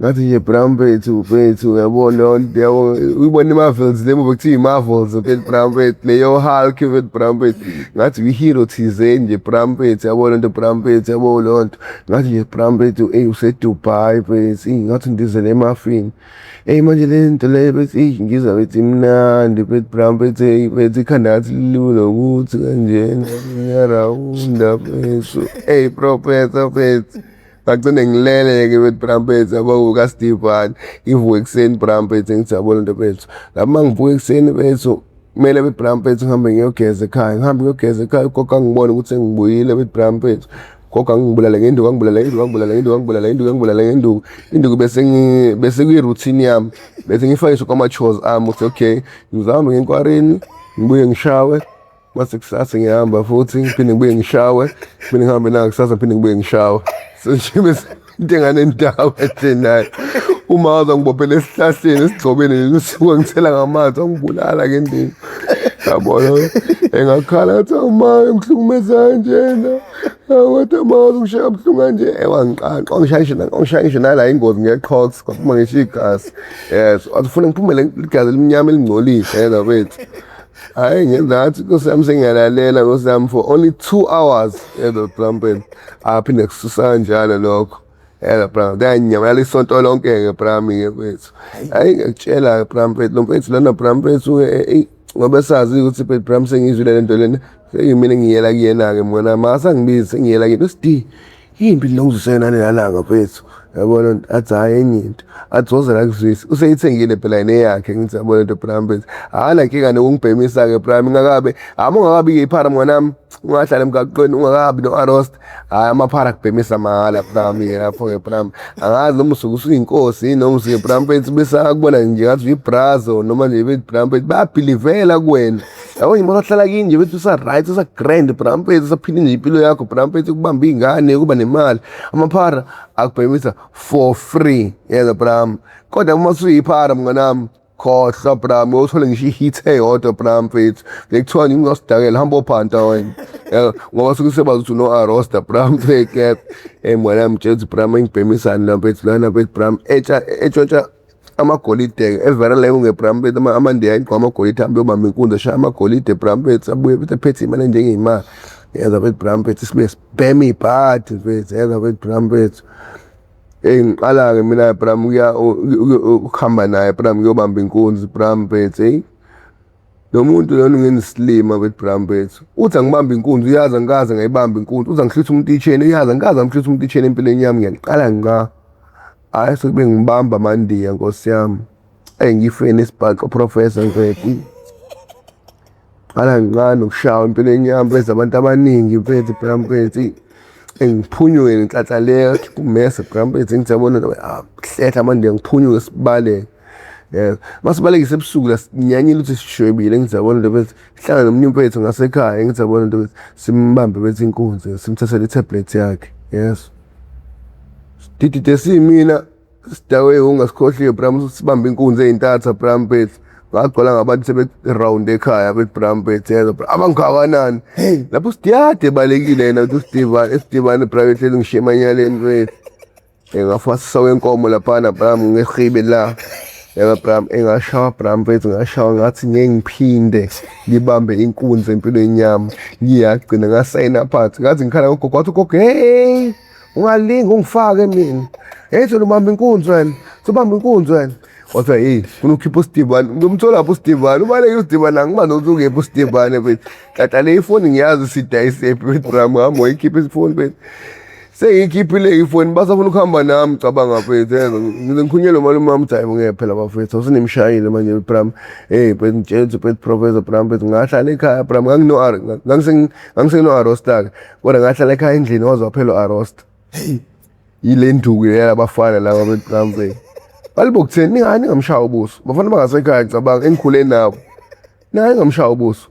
ngathi nje Brampethu bethu yabo lona yabo uyibona iMarvels le movie kuthiwa iMarvels bethi Brampethu leyo Hulk bethi Brampethu ngathi ihero thizeni nje Brampethu yabo lonto Brampethu yabo lonto ngathi nje Brampethu useDubai bethu ngathi ndizele eMuffin manje lento le bethi ngizwa bethi imnandi bethi Brampethu bethi ikhanda ngathi lula ukuthi kanjena ngiyarawunda bethu Professor bethu ngagcine ngilele-ke bethi Brampethu yabo kaStevane ngivuka ekuseni Brampethu ngithi yabo lonto bethu lapho mangivuka ekuseni bethu kumele bethi Brampethu ngihambe ngiyogeza ekhaya ugogo angibone ukuthi sengibuyile bethi Brampethu gogo angibulale ngenduku bese kuyi-routine yami bese ngifakiswe kwama-chores ami ukuthi okay ngizahamba ngenkwarini ngibuye ngishawe mase kusasa ngihamba futhi ngiphinde ngibuye ngishawe phinde ngihambe nangakusasa phinde ngibuye ngishawe so nje bese into enganendawo ehle nayo uma waza ngibophela esihlahleni esigcobeni usuke ngithela ngamanzi angibulala ngendini yabona engakhala ngathi uma ngihlukumeza kanjena Wathi mawuze ngishaya ubuhlungu kanje wangishaye nala ingozi ngeqhox kwaphuma ngisho igazi. Yes, wasifuna ngiphumele igazi elimnyama elingcolile yena wethu. Hayi ngenzathi kusami sengiyalalela kusami for only 2 hours yena Brampet. Aphinde kususa kanjalo lokho. Yena Brampet yanyamalala isonto lonke ke Brami ke wethu. Hayi ngikutshela Brampet lo mfethu lana Brampet ngoba sazi ukuthi phela Bram sengizwile lento lena sengimile ngiyela kuyena ke mona masa ngibizi sengiyela kuyena uSD yimpi lo ngizusena nelanga mfethu yabona athi hayi enye into adzoza la kuzwisi useyithengile phela ine yakhe ngithi yabona into Brampet hala inkinga nokungibhemisa ke Bram ngakabe ungakabi ke iphara mnganami ungahlala emgaqweni ungakabi no arrest hayi amaphara kubhemisa mahala Bram ke lapho ke Bram angazi noma usuke usuyinkosi noma usuke Brampet bese akubona nje ngathi uyibrazo noma nje bethi Brampet bayabhilivela kuwena yabo ngimoto hlala kini nje bethi usa right usa grand Brampet usaphila nje impilo yakho Brampet ukubamba ingane kuba nemali amaphara akubhemisa for free yena Bram kodwa uma usuyiphara mnganami khohlwa Bram uthole ngisho ihit eyodwa Brampet lekuthiwa ngingasidakela hamba ophanta wena ngoba sukusebaza ukuthi no arrest Brampet ke mwana mthetho Bram ngibhemisana la mfethu lana mfethu Bram etshontsha amagolide evera la ngeBrampet amandiya ingqoma amagolide hambe yobamba inkunzi shaya amagolide Brampet abuye phethe imali njengeyimali yeza mfethu Brampet sibe spam ibhadi mfethu yeza mfethu Brampet ngiqala ke mina Bram ukuhamba naye Bram ngiyobamba inkunzi Brampet lo muntu lona ngenisilima with Brampet uthi angibamba inkunzi uyazi angikaze ngayibamba inkunzi uza ngihlutha umuntu ichene uyazi angikaze ngihlutha umuntu ichene empilweni yami ngiyaqiqala nga hayi sokube ngibamba mandiya nkosi yami ngifeni isibhaqo professor mfethu ala ngani ukushawa empilweni yami bese abantu abaningi mfethu Brampet ngiphunyuke inhlanhla leyo kumese Brampet ngijabona hletha manje ngiphunyuke sibale masibalekise ebusuku la sinyanyile ukuthi sishwebile ngijabona lo bethi hlanga nomnye mfethu ngasekhaya ngijabona lo bethi simbambe bethi inkunzi simthathele itablet yakhe yes didide simina sidawe ungasikhohliwe Bram sibambe inkunzi ezintatha Brampet ngagcola ngabantu sebe round ekhaya bethi Brampet yena abangakanani lapho sidiyade balekile yena uSteven private hleli ngishemanyaleni mfethu ngafasa wenkomo lapha Bram ngehibe la yena Bram engashawa Brampet ngashawa ngathi ngeke ngiphinde ngibambe inkunzi empilweni yami ngiyagcina ngasayina phansi ngathi ngikhala ngogogo wathi ugogo hey ungalinga ungifake mina ethi ubamba inkunzi wena sobamba inkunzi wena wathi hey funa ukhipha uSteven ngimthola lapho uSteven ubaleke uSteven angiba nozungephi uSteven mfethu tata le ifoni ngiyazi sidayise Bram hamba uyikhipha ifoni mfethu sengikhiphile ifoni basafuna ukuhamba nami cabanga mfethu ngikhunyelwe malume wami time ngephela bafethu usinemshayile manje Bram but ngitshela Professor Brampet ngahlala ekhaya Bram ngangiseno arrest kodwa ngahlala ekhaya endlini wazaphela arrest yile nduku yabafana laba Brampet balibokutheni ningani ngamshaya ubuso bafana bangasekhaya cabanga engikhule nabo naye ngamshaya ubuso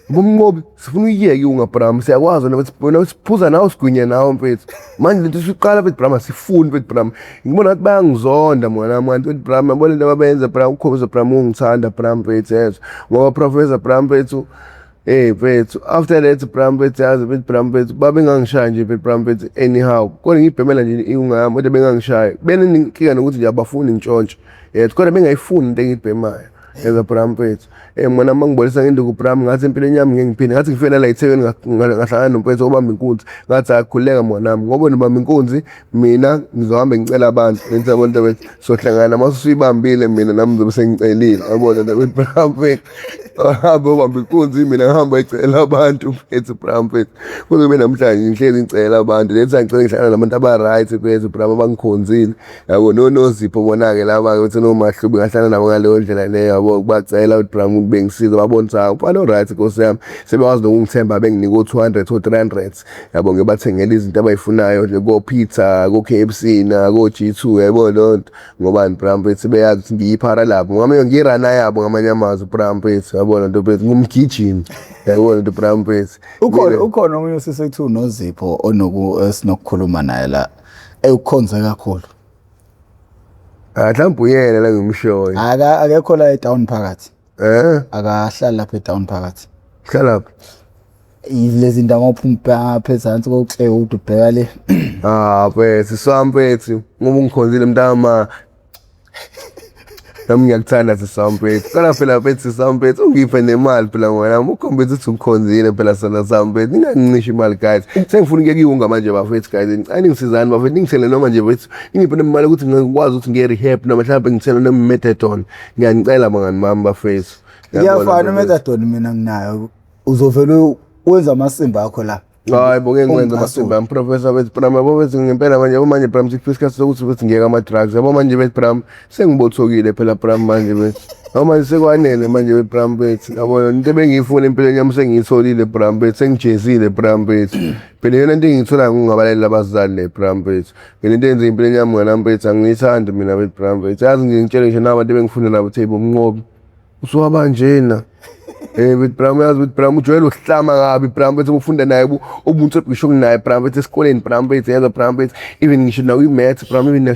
bomnqobi sifuna uyiyeke ungabram siyakwazi wena siphuza nawe sigwinya nawe mfethu manje lento siqala bethi Bram asifuni bethi Bram ngibona ukuthi bayangizonda mwana manje bethi Bram yabona into abayenza Bram ukhoza Bram ungithanda Bram mfethu yezo ngoba Professor Brampet mfethu after that Brampet yazi bethi Brampet babengangishaya nje bethi Brampet anyhow kodwa ngibhemela nje ungami kodwa bengangishaya benenkinga nokuthi nje abafuni intshontsho kodwa bengayifuni into engibhemayo yeza Brampet mwana mangibonisa ngenduku Bram ngathi empilweni yami ngeke ngiphinde ngathi ngifela la eThekwini ngahlangana nomfethu obamba inkunzi ngathi akhuleka mwanami ngoba nibamba inkunzi mina ngizohamba ngicela abantu benza bonke bethi sohlangana masuyibambile mina nami ngizobe sengicelile yabona la bethi Brampet hamba ubamba inkunzi mina ngihamba ecela abantu mfethu Brampet kuzobe namhlanje ngihlezi ngicela abantu lethi ngicela ngihlangana nabantu aba-right mfethu Bram abangikhonzile yabo nozipho bona-ke laba-ke bethi nomahlubi ngahlangana nabo ngaleyo ndlela leyo yabo kubacela ukuthi Bram bengisiza babonisa ufana right Nkosi yami sebekwazi nokungithemba benginika u200 o300 yabo ngibathengela izinto abayifunayo nje ko pizza ko KFC na ko G2 yabo lonto ngoba Brampet sebeyazi ukuthi ngiyiphara lapho ngoba ngirana yabo ngamanye amazwi Brampet yabo lonto bethu ngumgijimi yabo lonto Brampet ukhona omunye usesethu nozipho esinokukhuluma naye la ukukhonza kakhulu mhlawumbe uyena la ngimshoyo akekho la eTown phakathi akahlala lapha eTown phakathi hlala lapha Lezi ndawo ngophuma phezansi kokuhle udubheka le. Mfethu Sampethu ngoba ungikhonzile mntama. Nami ngiyakuthanda Sampethu. Kana phela mfethu Sampethu ungiphe nemali phela ngwana. Ukhombisa ukuthi ukhonzile phela sana Sampethu. Ningangicisha imali guys. Sengifuna ukuye kuyunga manje bafethu guys. Ngicela ngisizani bafethu ngithele noma nje bafethu. Ngiphe nemali ukuthi ngikwazi ukuthi ngiye rehab noma mhlawumbe ngithele nemethadone. Ngiyanicela mangani mami bafethu. Iyafana methadone mina nginayo. Uzovela wenza amasimba akho la. Hayi bonke ngikwenza amasimba am professor wethu Bram yabo wethu ngempela manje Bram sifisikhathi sokuthi wethu ngiyeka ama drugs yabo manje wethu Bram sengibothokile phela Bram manje wethu manje sekwanele manje wethu Bram wethu yabo into ebengiyifuna empilweni yami sengiyitholile Bram wethu sengijezile Bram wethu phela yona into engiyithola ngokungabaleli abazali le Bram wethu ngento enze empilweni yami ngana wethu angiyithandi mina wethu Bram wethu yazi ngitshela nje nabantu bengifunda nabo table umnqobi usuwaba njena with Bram yazi with Bram ujwayele uhlama kabi Bram wethu ufunda naye umuntu obhisho kunaye Bram wethu esikoleni Bram wethu yazi Bram wethu even ngisho nawe imaths Bram even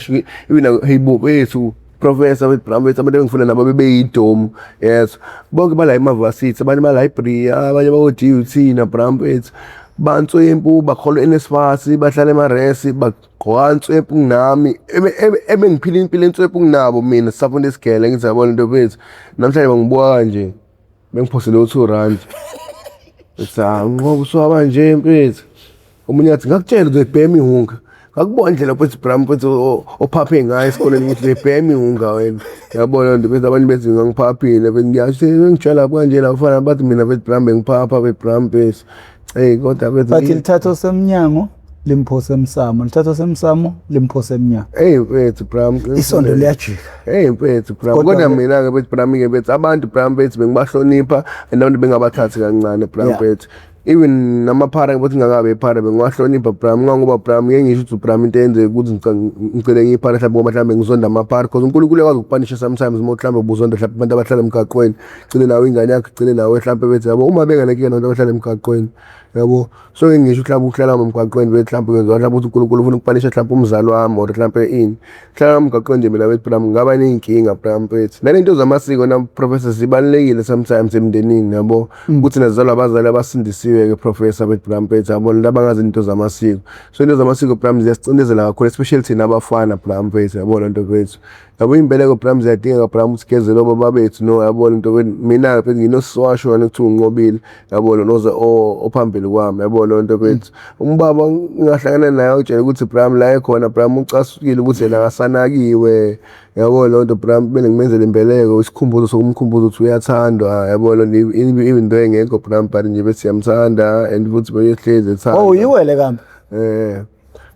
hey wethu professor with Bram wethu abantu bengifunda nabo bebeyidom yes bonke bala emavasithi abanye ba library abanye ba DUT na Bram wethu bantu empu bakholwa enesfasi bahlala emaresi bagqoka inswephu kunami ebengiphila impilo inswephu kunabo mina safunda isigele ngithi yabona into bethu namhlanje bangibuka kanje bengiphosele u2 ngoba uswaba nje mfethu omunye athi ngakutshela uzobhema ihunga ngakubona indlela mfethu Bram mfethu ophaphe ngayo esikoleni ukuthi uzobhema ihunga wena yabona nje bese abantu bethi ngangiphaphile ngiyasho ngitshela kanje la ufana bathi mina mfethu Bram bengiphapha Bram mfethu kodwa mfethu bathi lithatho semnyango limphosa emsamo lithatho semsamo limphosa emnyango mfethu Bram isondo liyajika mfethu Bram kodwa mina ke mfethu Bram ke mfethu abantu Bram mfethu bengibahlonipha abantu bengabathathi kancane Bram mfethu even namaphara ngibothi ngakabe ephara bengiwahlonipha Bram ngoba Bram ngeke ngisho ukuthi Bram into enze ukuthi ngicele ngiphara mhlawumbe ngoba mhlawumbe ngizonda amaphara because uNkulunkulu uyakwazi ukupanisha sometimes uma mhlawumbe ubuzonda mhlawumbe abantu abahlala emgaqweni cile nawe ingane yakhe cile nawe mhlawumbe bethi yabo uma benganekike nabantu abahlala emgaqweni yabo so ngeke ngisho mhlawumbe ukuhlala emgaqweni bethi mhlawumbe ngenza mhlawumbe ukuthi uNkulunkulu ufuna ukupanisha mhlawumbe umzali wami or mhlawumbe ini hlala emgaqweni nje mina bethi Bram ngaba nenkinga Bram bethi nalento zamasiko na professor zibalekile sometimes emndenini yabo ukuthi nazalwa abazali abasindisiwe ke professor bethi Bram bethi yabo labangazi into zamasiko so into zamasiko Bram ziyasicindezela kakhulu especially thina abafana Bram bethi yabo lento bethu yabo imbeleko Bram ziyadingeka Bram usigezele baba bethu no yabo lento mina phela nginoswasho wena ukuthi unqobile yabo noza ophambili kwami yabo lento bethu umbaba ngihlangana naye utshela ukuthi Bram la ekhona Bram ucasukile ukuthi yena akasanakiwe yabo lonto Bram bele ngimenzele imbeleko isikhumbuzo sokumkhumbuza ukuthi uyathandwa yabo lo even though engekho Bram but nje bethi siyamthanda and futhi beyehlezi ethanda yiwele kambe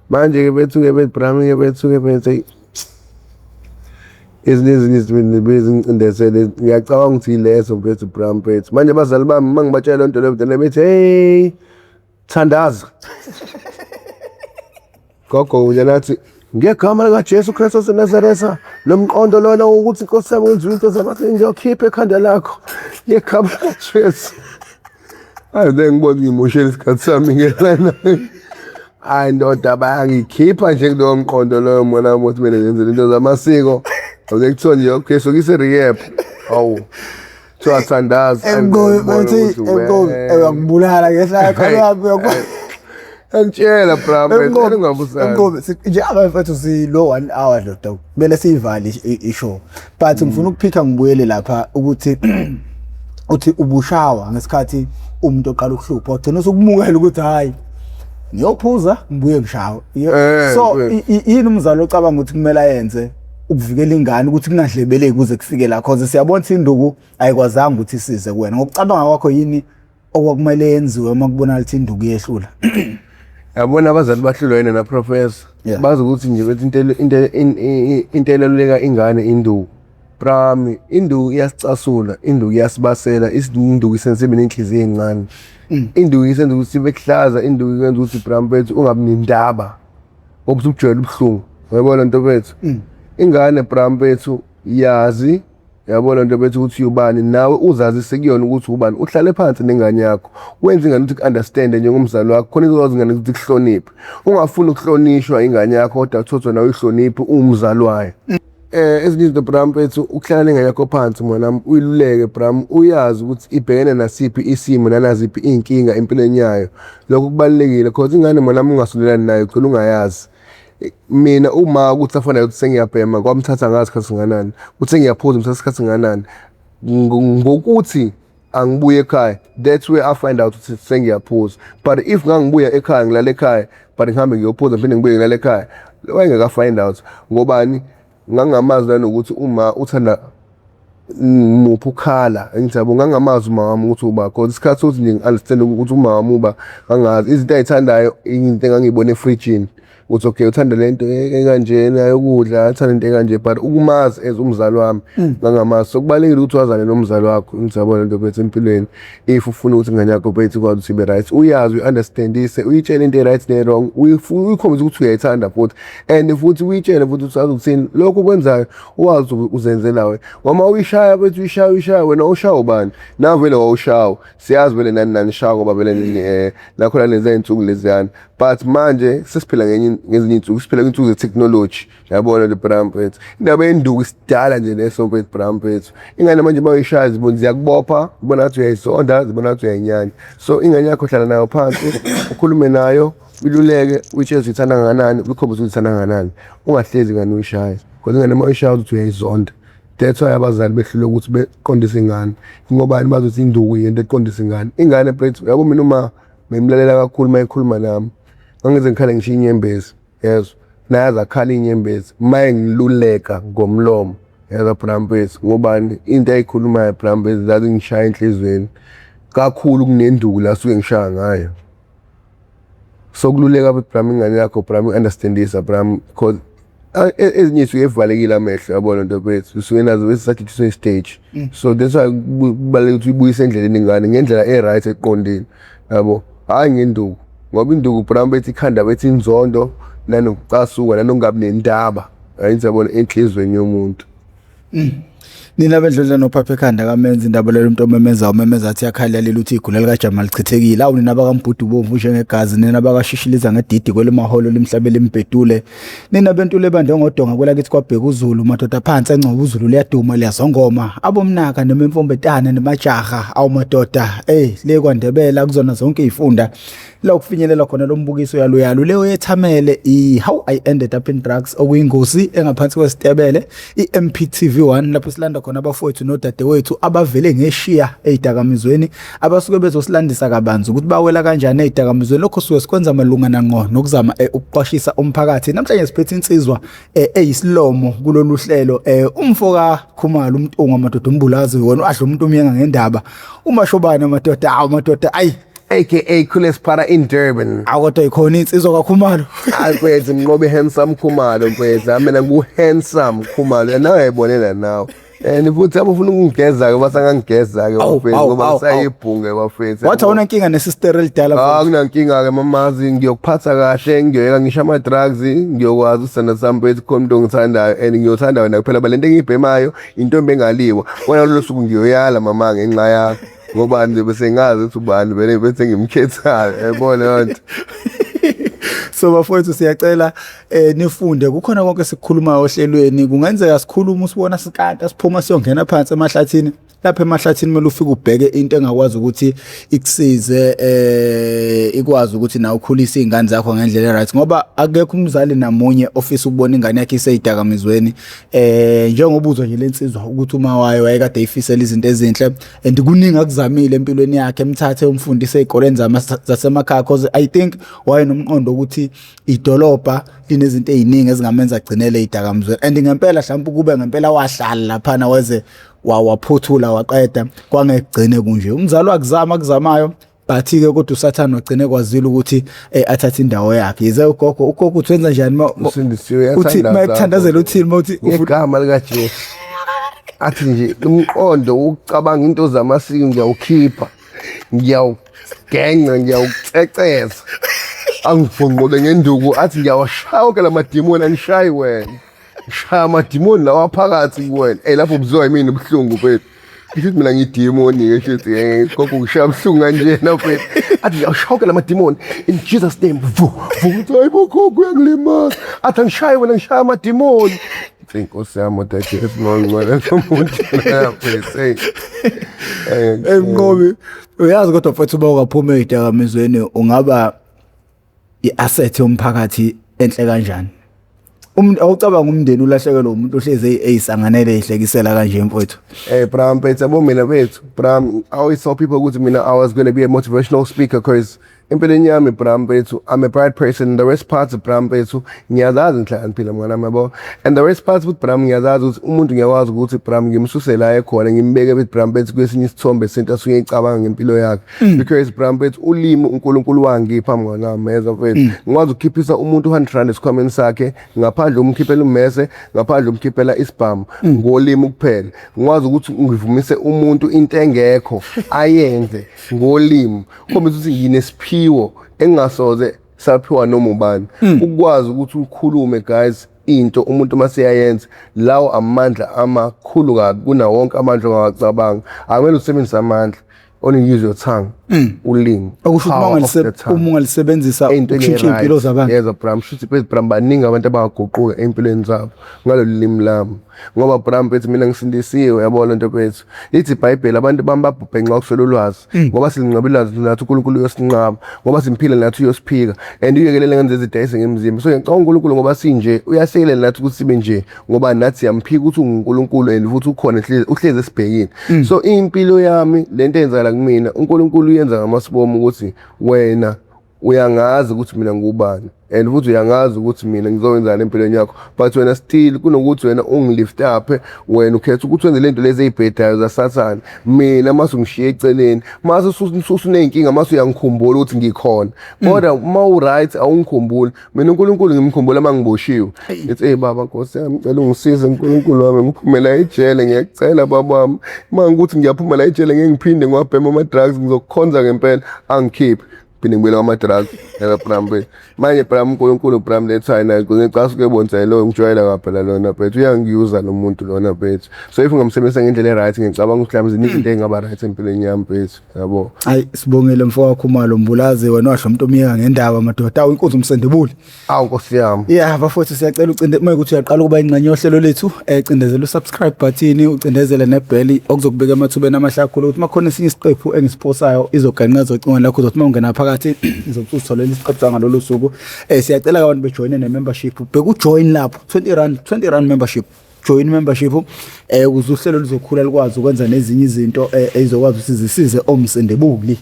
manje ke bethu ke Bram ke bethu ke bethu izinto bezingcindezele ngiyacabanga ukuthi leso bethu Bram bethu manje abazali bami mangibatshela lonto leyo bedela bethi hey thandaza gogo uyathi ngegama lika Jesu Kristu waseNazaretha nomqondo lona ukuthi Nkosi yami wenza into zamathe ngiyokhipha ekhanda lakho ngegama likaJesu hayi ngibona ngimoshela isikhathi sami ngelana hayi ndoda bayangikhipha nje kulowo mqondo loyo mona ukuthi mina ngenze into zamasiko awuzekuthiwa nje okay so kise rehab awu so athandaza ngibulala ngehla yakho angitshela Bram ungabusana nje abafethu silo 1 hour dodo kumele siyivale ishow but ngifuna ukuphika ngibuyele lapha ukuthi uthi ubushawa ngesikhathi umuntu oqala ukuhlupha ugcina usukumukela ukuthi hayi ngiyophuza ngibuye ngishawa so yini umzali ocabanga ukuthi kumele ayenze ukuvikela ingane ukuthi kungadlebeleki kuze kufike la cause siyabona ukuthi induku ayikwazanga ukuthi isize kuwena ngokucabanga kwakho yini okwakumele yenziwe uma kubonakala ukuthi induku iyehlula yabona abazali bahlulwa yena na professor bazi ukuthi nje bethi into eleluleka ingane induku Bram induku iyasicasula induku iyasibasela induku isensibe nenhliziyo encane induku isenza ukuthi sibe kuhlaza induku yenza ukuthi Bram bethu ungabi nendaba ngoba usujwayela ubhlungu uyabona into bethu ingane Bram bethu yazi yabona into bethu ukuthi ubani nawe uzazi sekuyona ukuthi ubani uhlale phansi nengane yakho wenza ingane ukuthi understand njengomzali wakho khona izokwazi ingane ukuthi kuhloniphe ungafuni ukuhlonishwa ingane yakho kodwa uthothwa nawe ihloniphe umzali wayo ezinye izinto Bram mfethu ukuhlala nengane yakho phansi mwana uyiluleke Bram uyazi ukuthi ibhekene nasiphi isimo nanaziphi inkinga empilweni yayo lokho kubalekile because ingane mwana ungasulelani nayo ugcina ungayazi mina uma ukuthi afanele ukuthi sengiyabhema kwamthatha ngasikhathi singanani ukuthi ngiyaphuza umthatha singanani ngokuthi angibuye ekhaya that's where I find out ukuthi sengiyaphuza but if ngangibuya ekhaya ngilala ekhaya but ngihambe ngiyophuza phinde ngibuye ngilala ekhaya wayengeka find out ngobani ngangamazi lanokuthi uma uthanda muphi ukhala ngijabo ngangamazi uma wami ukuthi uba because isikhathi sokuthi ngi-understand ukuthi uma wami uba ngangazi izinto ayithandayo into engangiyibona efridge uthi okay uthanda lento enkanjena yokudla uthanda into ekanje but ukumazi as umzali wami ngangamazi so kubalekile ukuthi wazane nomzali wakho ngizabona lento bethu empilweni if ufuna ukuthi ingane yakho bethu kwazi ukuthi ibe right uyazi uunderstandise uyitshela into right ne wrong uyikhombisa ukuthi uyayithanda futhi and futhi uyitshele futhi usazi ukuthini lokho kwenzayo uwazi uzenzela wena ngoba uyishaya bethu uyishaya wena ushaya ubani na vele wawushawa siyazi vele nani shaya ngoba vele nakhona lezi insuku leziyana but manje sesiphila ngezinye insuku siphila insuku ze-technology yabona le Bram mfethu indaba yenduku isidala nje leso mfethu Bram mfethu ingane manje bayishaya zibona ziyakubopha ubona ngathi uyayisonda zibona ngathi uyayinyanya so ingane yakho hlala nayo phansi ukhulume nayo iluleke uyitshela ukuthi ithanda kangakanani ukhombisa ukuthi ithanda kangakanani ungahlezi ngane uyishaya because ingane mayishaya ukuthi uyayizonda that's why abazali behlule ukuthi beqondise ingane ngobani bazothi induku yento eqondisa ingane mfethu yabo mina uma memlalela kakhulu mayikhuluma nami angize ngikhale ngisho inyembezi yezo nayazi akhala inyembezi maye ngiluleka ngomlomo yaza Bram mfethu ngobani into ayikhulumayo Bram mfethu zathi ngishaya enhlizweni kakhulu kunenduku la suke ngishaya ngayo so kululeka Bram ingane yakho Bram understandisa Bram because ezinye isuke evalekile amehlo yabona nto bethu usuke nazo esathi stage so that's why kubaleka ukuthi uyibuyise endleleni ingane ngendlela e-right eqondile yabo hayi ngenduku ngoba induku Bram bethi ikhanda bethi inzondo nanokucasuka nanongabi nendaba ayizabona enhlizweni yomuntu nina bendlodla nophapha ekhanda kamenza indaba lelo umuntu omemeza athi yakhalyalela uthi igula lika Jamal lichithekile awu nina bakambudu bomvu njengegazi nina bakashishiliza ngedidi kwelemaholo limhlabele imbedule nina bentule bande ngodonga kwela kithi kwabheka uZulu madoda phansi engcoba uZulu liyaduma liyazongoma abomnaka nememfombetana nemajaha awu madoda le kwaNdebela kuzona zonke izifunda la ukufinyelela khona lombukiso yalo leyo yethamele how I ended up in drugs okuyingozi engaphansi kwesitebele iMPTV1 lapho silanda khona abafowethu nodadewethu abavele ngeshiya ezidakamizweni abasuke bezosilandisa kabanzi ukuthi bawela kanjani ezidakamizweni lokho suke sikwenza malungana ngqo nokuzama ukuqwashisa umphakathi namhlanje siphethe insizwa eyisilomo kulolu hlelo umfoka Khumalo umntungu amadoda umbulazi wona adla umuntu umyenga ngendaba umashobana amadoda ayi aka Coolest Para in Durban akodwa ikhona insizwa kaKhumalo mfethu ngobe handsome Khumalo mfethu mina ngu handsome Khumalo nawe yayibonela nawe and futhi abafuna ukungigeza ke basangangigeza ke bafethu ngoba sayibhunge bafethu wathi awuna inkinga nesister elidala akunankinga ke mamazi ngiyokuphatha kahle ngiyoyeka ngisha ama drugs ngiyokwazi usana sami bethu khona umuntu ngithandayo and ngiyothanda wena kuphela balento engiyibhemayo intombi engaliwa wena lo suku ngiyoyala mama ngenxa yakho ngoba nje bese ngazi ukuthi ubani vele bese ngimkhethayo yabona yonke so bafowethu siyacela nifunde kukhona konke sikukhulumayo ohlelweni kungenzeka sikhuluma usibona sikanta siphuma siyongena phansi emahlathini lapha emahlathini kumele ufike ubheke into engakwazi ukuthi ikusize ikwazi ukuthi na ukhulisa izingane zakho ngendlela right ngoba akekho umzali namunye ofisa ukubona ingane yakhe iseyidakamizweni njengoba uzwa nje lensizwa ukuthi uma wayo wayekade ifisela izinto ezinhle and kuningi akuzamile empilweni yakhe emthathe umfundise ezikoleni zasemakhaya because I think waye nomqondo ukuthi idolobha linezinto eziningi ezingamenza agcinele idakamizweni and ngempela mhlawumbe kube ngempela wahlala lapha na weze waphuthula waqeda kwangegcine kunje umzali wakuzama kuzamayo but ke kodwa uSathane wagcine kwazile ukuthi athathe indawo yakhe yize ugogo uthenza njani uthi mayekuthandazela uthini uthi igama lika Jesu athi nje umqondo ucabanga into zamasiko ngiyawukhipha ngiyawugenqa ngiyawuceceza angifungole ngenduku athi ngiyawashaya ke lamadimoni anishayi wena shaya amadimoni lawa phakathi kuwena lapho ubuzwa yimini ubuhlungu bethu Ngisho mina ngidemoni ngisho ukuthi gogo ngishaya ubuhlungu kanjena mfethu. Athi awushoke lamademoni in Jesus name. Vuthi hayibo gogo uyangilimaza. Athi angishaye wena ngishaya amademoni. Inkosi yami dadhe esimongcwele somuntu lapha Emnqobi uyazi kodwa mfethu uba ungaphuma ezidakamizweni ungaba iasset yomphakathi enhle kanjani. Awucabanga umndeni ulahlekelwe umuntu ohleze eyisanganele ehlekisela kanje mfowethu. Bram bethu yabo mina bethu Bram, I always tell people ukuthi mina I was going to be a motivational speaker because empilweni yami Bram bethu I'm a bright person. The rest parts of Bram bethu ngiyazazi ngihlala ngiphila mngana yabo, and the rest parts with Bram ngiyazazi ukuthi umuntu ngiyakwazi ukuthi Bram ngimsuse la ekhona ngimbeke with Bram bethu kwesinye isithombe sento asuke ecabanga ngempilo yakhe because Bram bethu ulimi uNkulunkulu wangipha mngana meza mfethu ngikwazi ukukhiphisa umuntu 100 rand esikhwameni sakhe ngaphandle umkhiphela ummese ngaphandle umkhiphela isibhamu ngolimi kuphela. Ngikwazi ukuthi ngivumise umuntu into engekho ayenze ngolimi khombisa ukuthi nginesiphiwo engasoze saphiwa noma ubani ukwazi ukuthi ukhulume guys into umuntu masiyayenza lawo amandla amakhulu kabi kuna wonke amandla ongacabanga. Akumele usebenzise amandla, only use your tongue. Ulimi okusho uma ungalisebenzisa ukushintsha impilo zabantu. Yeza Bram, shuthi bethu Bram baningi abantu abangaguquka empilweni zabo ngalo limi lami ngoba Bram bethu mina ngisindisiwe yabo lento bethu lithi iBhayibheli abantu bami babhubhe nxa kuswela ulwazi ngoba silinqabilazi nathi uNkulunkulu uyosinqaba ngoba simphile nathi uyosiphika and uyekelele ngenze izidayise ngemzimba. So ngicabanga uNkulunkulu ngoba sinje uyasekelela nathi ukuthi sibe nje ngoba nathi yamphika ukuthi uNkulunkulu and futhi ukhona uhleze sibhekile. So impilo yami lento eyenzakala kumina uNkulunkulu yenza ngamasibomo ukuthi wena uyangazi ukuthi mina ngubani and futhi uyangazi ukuthi mina ngizokwenzana empilweni yakho, but wena still kunokuthi wena ungilift up wena ukhetha ukuthi wenze lento lezi ezibhedayo zaSathane. Mina mase ungishiye eceleni mase usuneyinkinga mase uyangikhumbula ukuthi ngikhona kodwa uma u right awungikhumbuli mina uNkulunkulu ngimkhumbula mangiboshiwe. Ethi baba Nkosi yami ngicela ungisize uNkulunkulu wami ngiphumela ejele ngiyacela baba wami mangikuthi ngiyaphumela ejele ngeke ngiphinde ngiwabhema ama drugs ngizokukhonza ngempela angikhiphe phinde ngibuyela ama-drugs Bram bethu manje Bram uNkulunkulu Bram lethayo naye ngicasuke ukebonza lo ngijwayela ngaphela lona bethu uyangiyuza lo muntu lona bethu. So if ngamsebenzisa ngendlela right ngicabanga ukuthi mhlawumbe ziningi into engaba right empilweni yami bethu yabo. Hayi sibongele mfowakho Khumalo Mbulazi wena washo umuntu omiyeka ngendaba madoda inkozi umsendebuli. Awu Nkosi yami. Yeah bafowethu siyacela ucinde uma ukuthi uyaqala ukuba ingxenye yohlelo lethu cindezela usubscribe button ucindezele nebell okuzokubeka emathubeni amahle kakhulu ukuthi makhona esinye isiqephu engisiposayo izoganqaza ocingweni lakho uzothi ungena phakathi izokutholela isiqephu ngalolu suku. Siyacela abantu bejoine ne-membership bheka ujoin lapho 20 rand membership. Join membership ukuze uhlelo lizokhula likwazi ukwenza nezinye izinto ezokwazi ukuthi zisize omsendebuli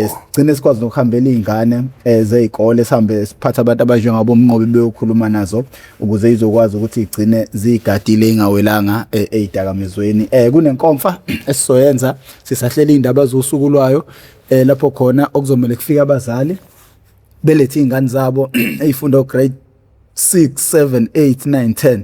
sigcine sikwazi nokuhambela izingane zezikole sihambe siphatha abantu abanjengabo Mnqobi beyokhuluma nazo ukuze izokwazi ukuthi igcine zigadile ingawelanga ezidakamizweni. Kunenkomfa esizoyenza sisahlela indaba zosukulwayo lapho khona okuzomela kufika abazali belethe izingane zabo ezifunda grade 6 7 8 9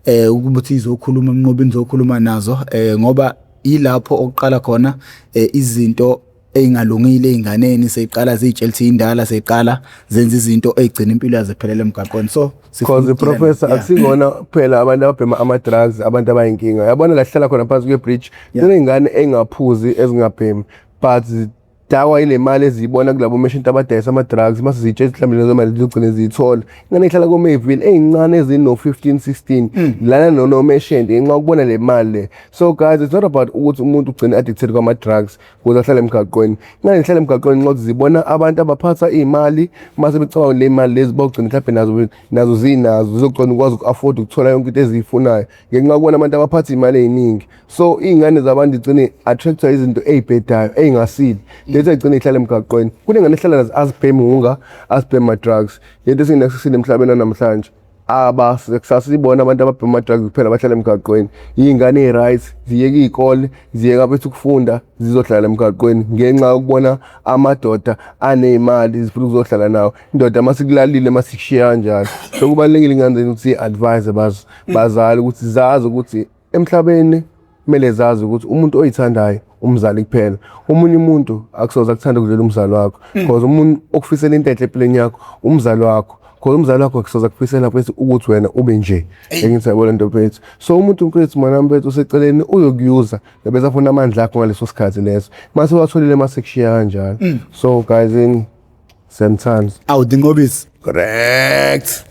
10 ukuthi izokhuluma Mnqobi nizokhuluma nazo ngoba ilapho oqala khona izinto eingalungile einganeni seyiqala zitshelthi indala seyiqala zenza izinto ezigcina impilo yazo iphelele emgaqweni. So because professor akusingona kuphela abantu ababhema ama drugs abantu abayinkinga yabona la hlala khona phansi kwe-bridge kunezingane engaphuzi ezingabhemi but dawa ile mali ezibona kulabo meshinto abadayisa ama drugs mase zitshethe mhlawumbe lezo mali zigcine zithola ingane ihlala ko Mayville ezincane ezino 15 16 lana no meshente inxa ukubona le mali le. So guys it's not about ukuthi umuntu ugcine addicted kwama drugs ukuze ahlale emgaqweni. Ingane ihlala emgaqweni nxa zibona abantu abaphatha imali mase becabanga le mali lezi bawugcina mhlawumbe nazo zinazo zizogcina ukwazi uku-afford ukuthola yonke into eziyifunayo ngenxa ukubona abantu abaphatha imali eziningi. So ingane zabantu igcine attractwa izinto ezibhedayo ezingasili lethe igcine ihlala emgaqweni. Kunengane ihlala azibhema unga azibhema drugs yento esingakusile emhlabeni namhlanje abasasibona abantu ababhema drugs kuphela bahlala emgaqweni. Izingane eziright ziyeke izikole ziyeka bethu ukufunda zizohlala emgaqweni ngenxa ukubona amadoda anemali zifuna ukuzohlala nawo. Indoda masikulalile masikushiya kanjalo. So kubalekile ingane ukuthi advise bazali ukuthi zazi ukuthi emhlabeni kumele zazi ukuthi umuntu oyithandayo umzali kuphela. Umunye umuntu akusoza kuthanda ukudlela umzali wakho because umuntu okufisela into enhle empilweni yakho umzali wakho khona umzali wakho kusoza kufisela mfethu ukuthi wena ube nje engithi yabona nto mfethu. So umuntu mfethu mwana mfethu useceleni uyokuyuza bese afuna amandla akho ngaleso sikhathi leso mase watholile mase kushiya kanjalo. So guys, sometimes awudingobisi correct.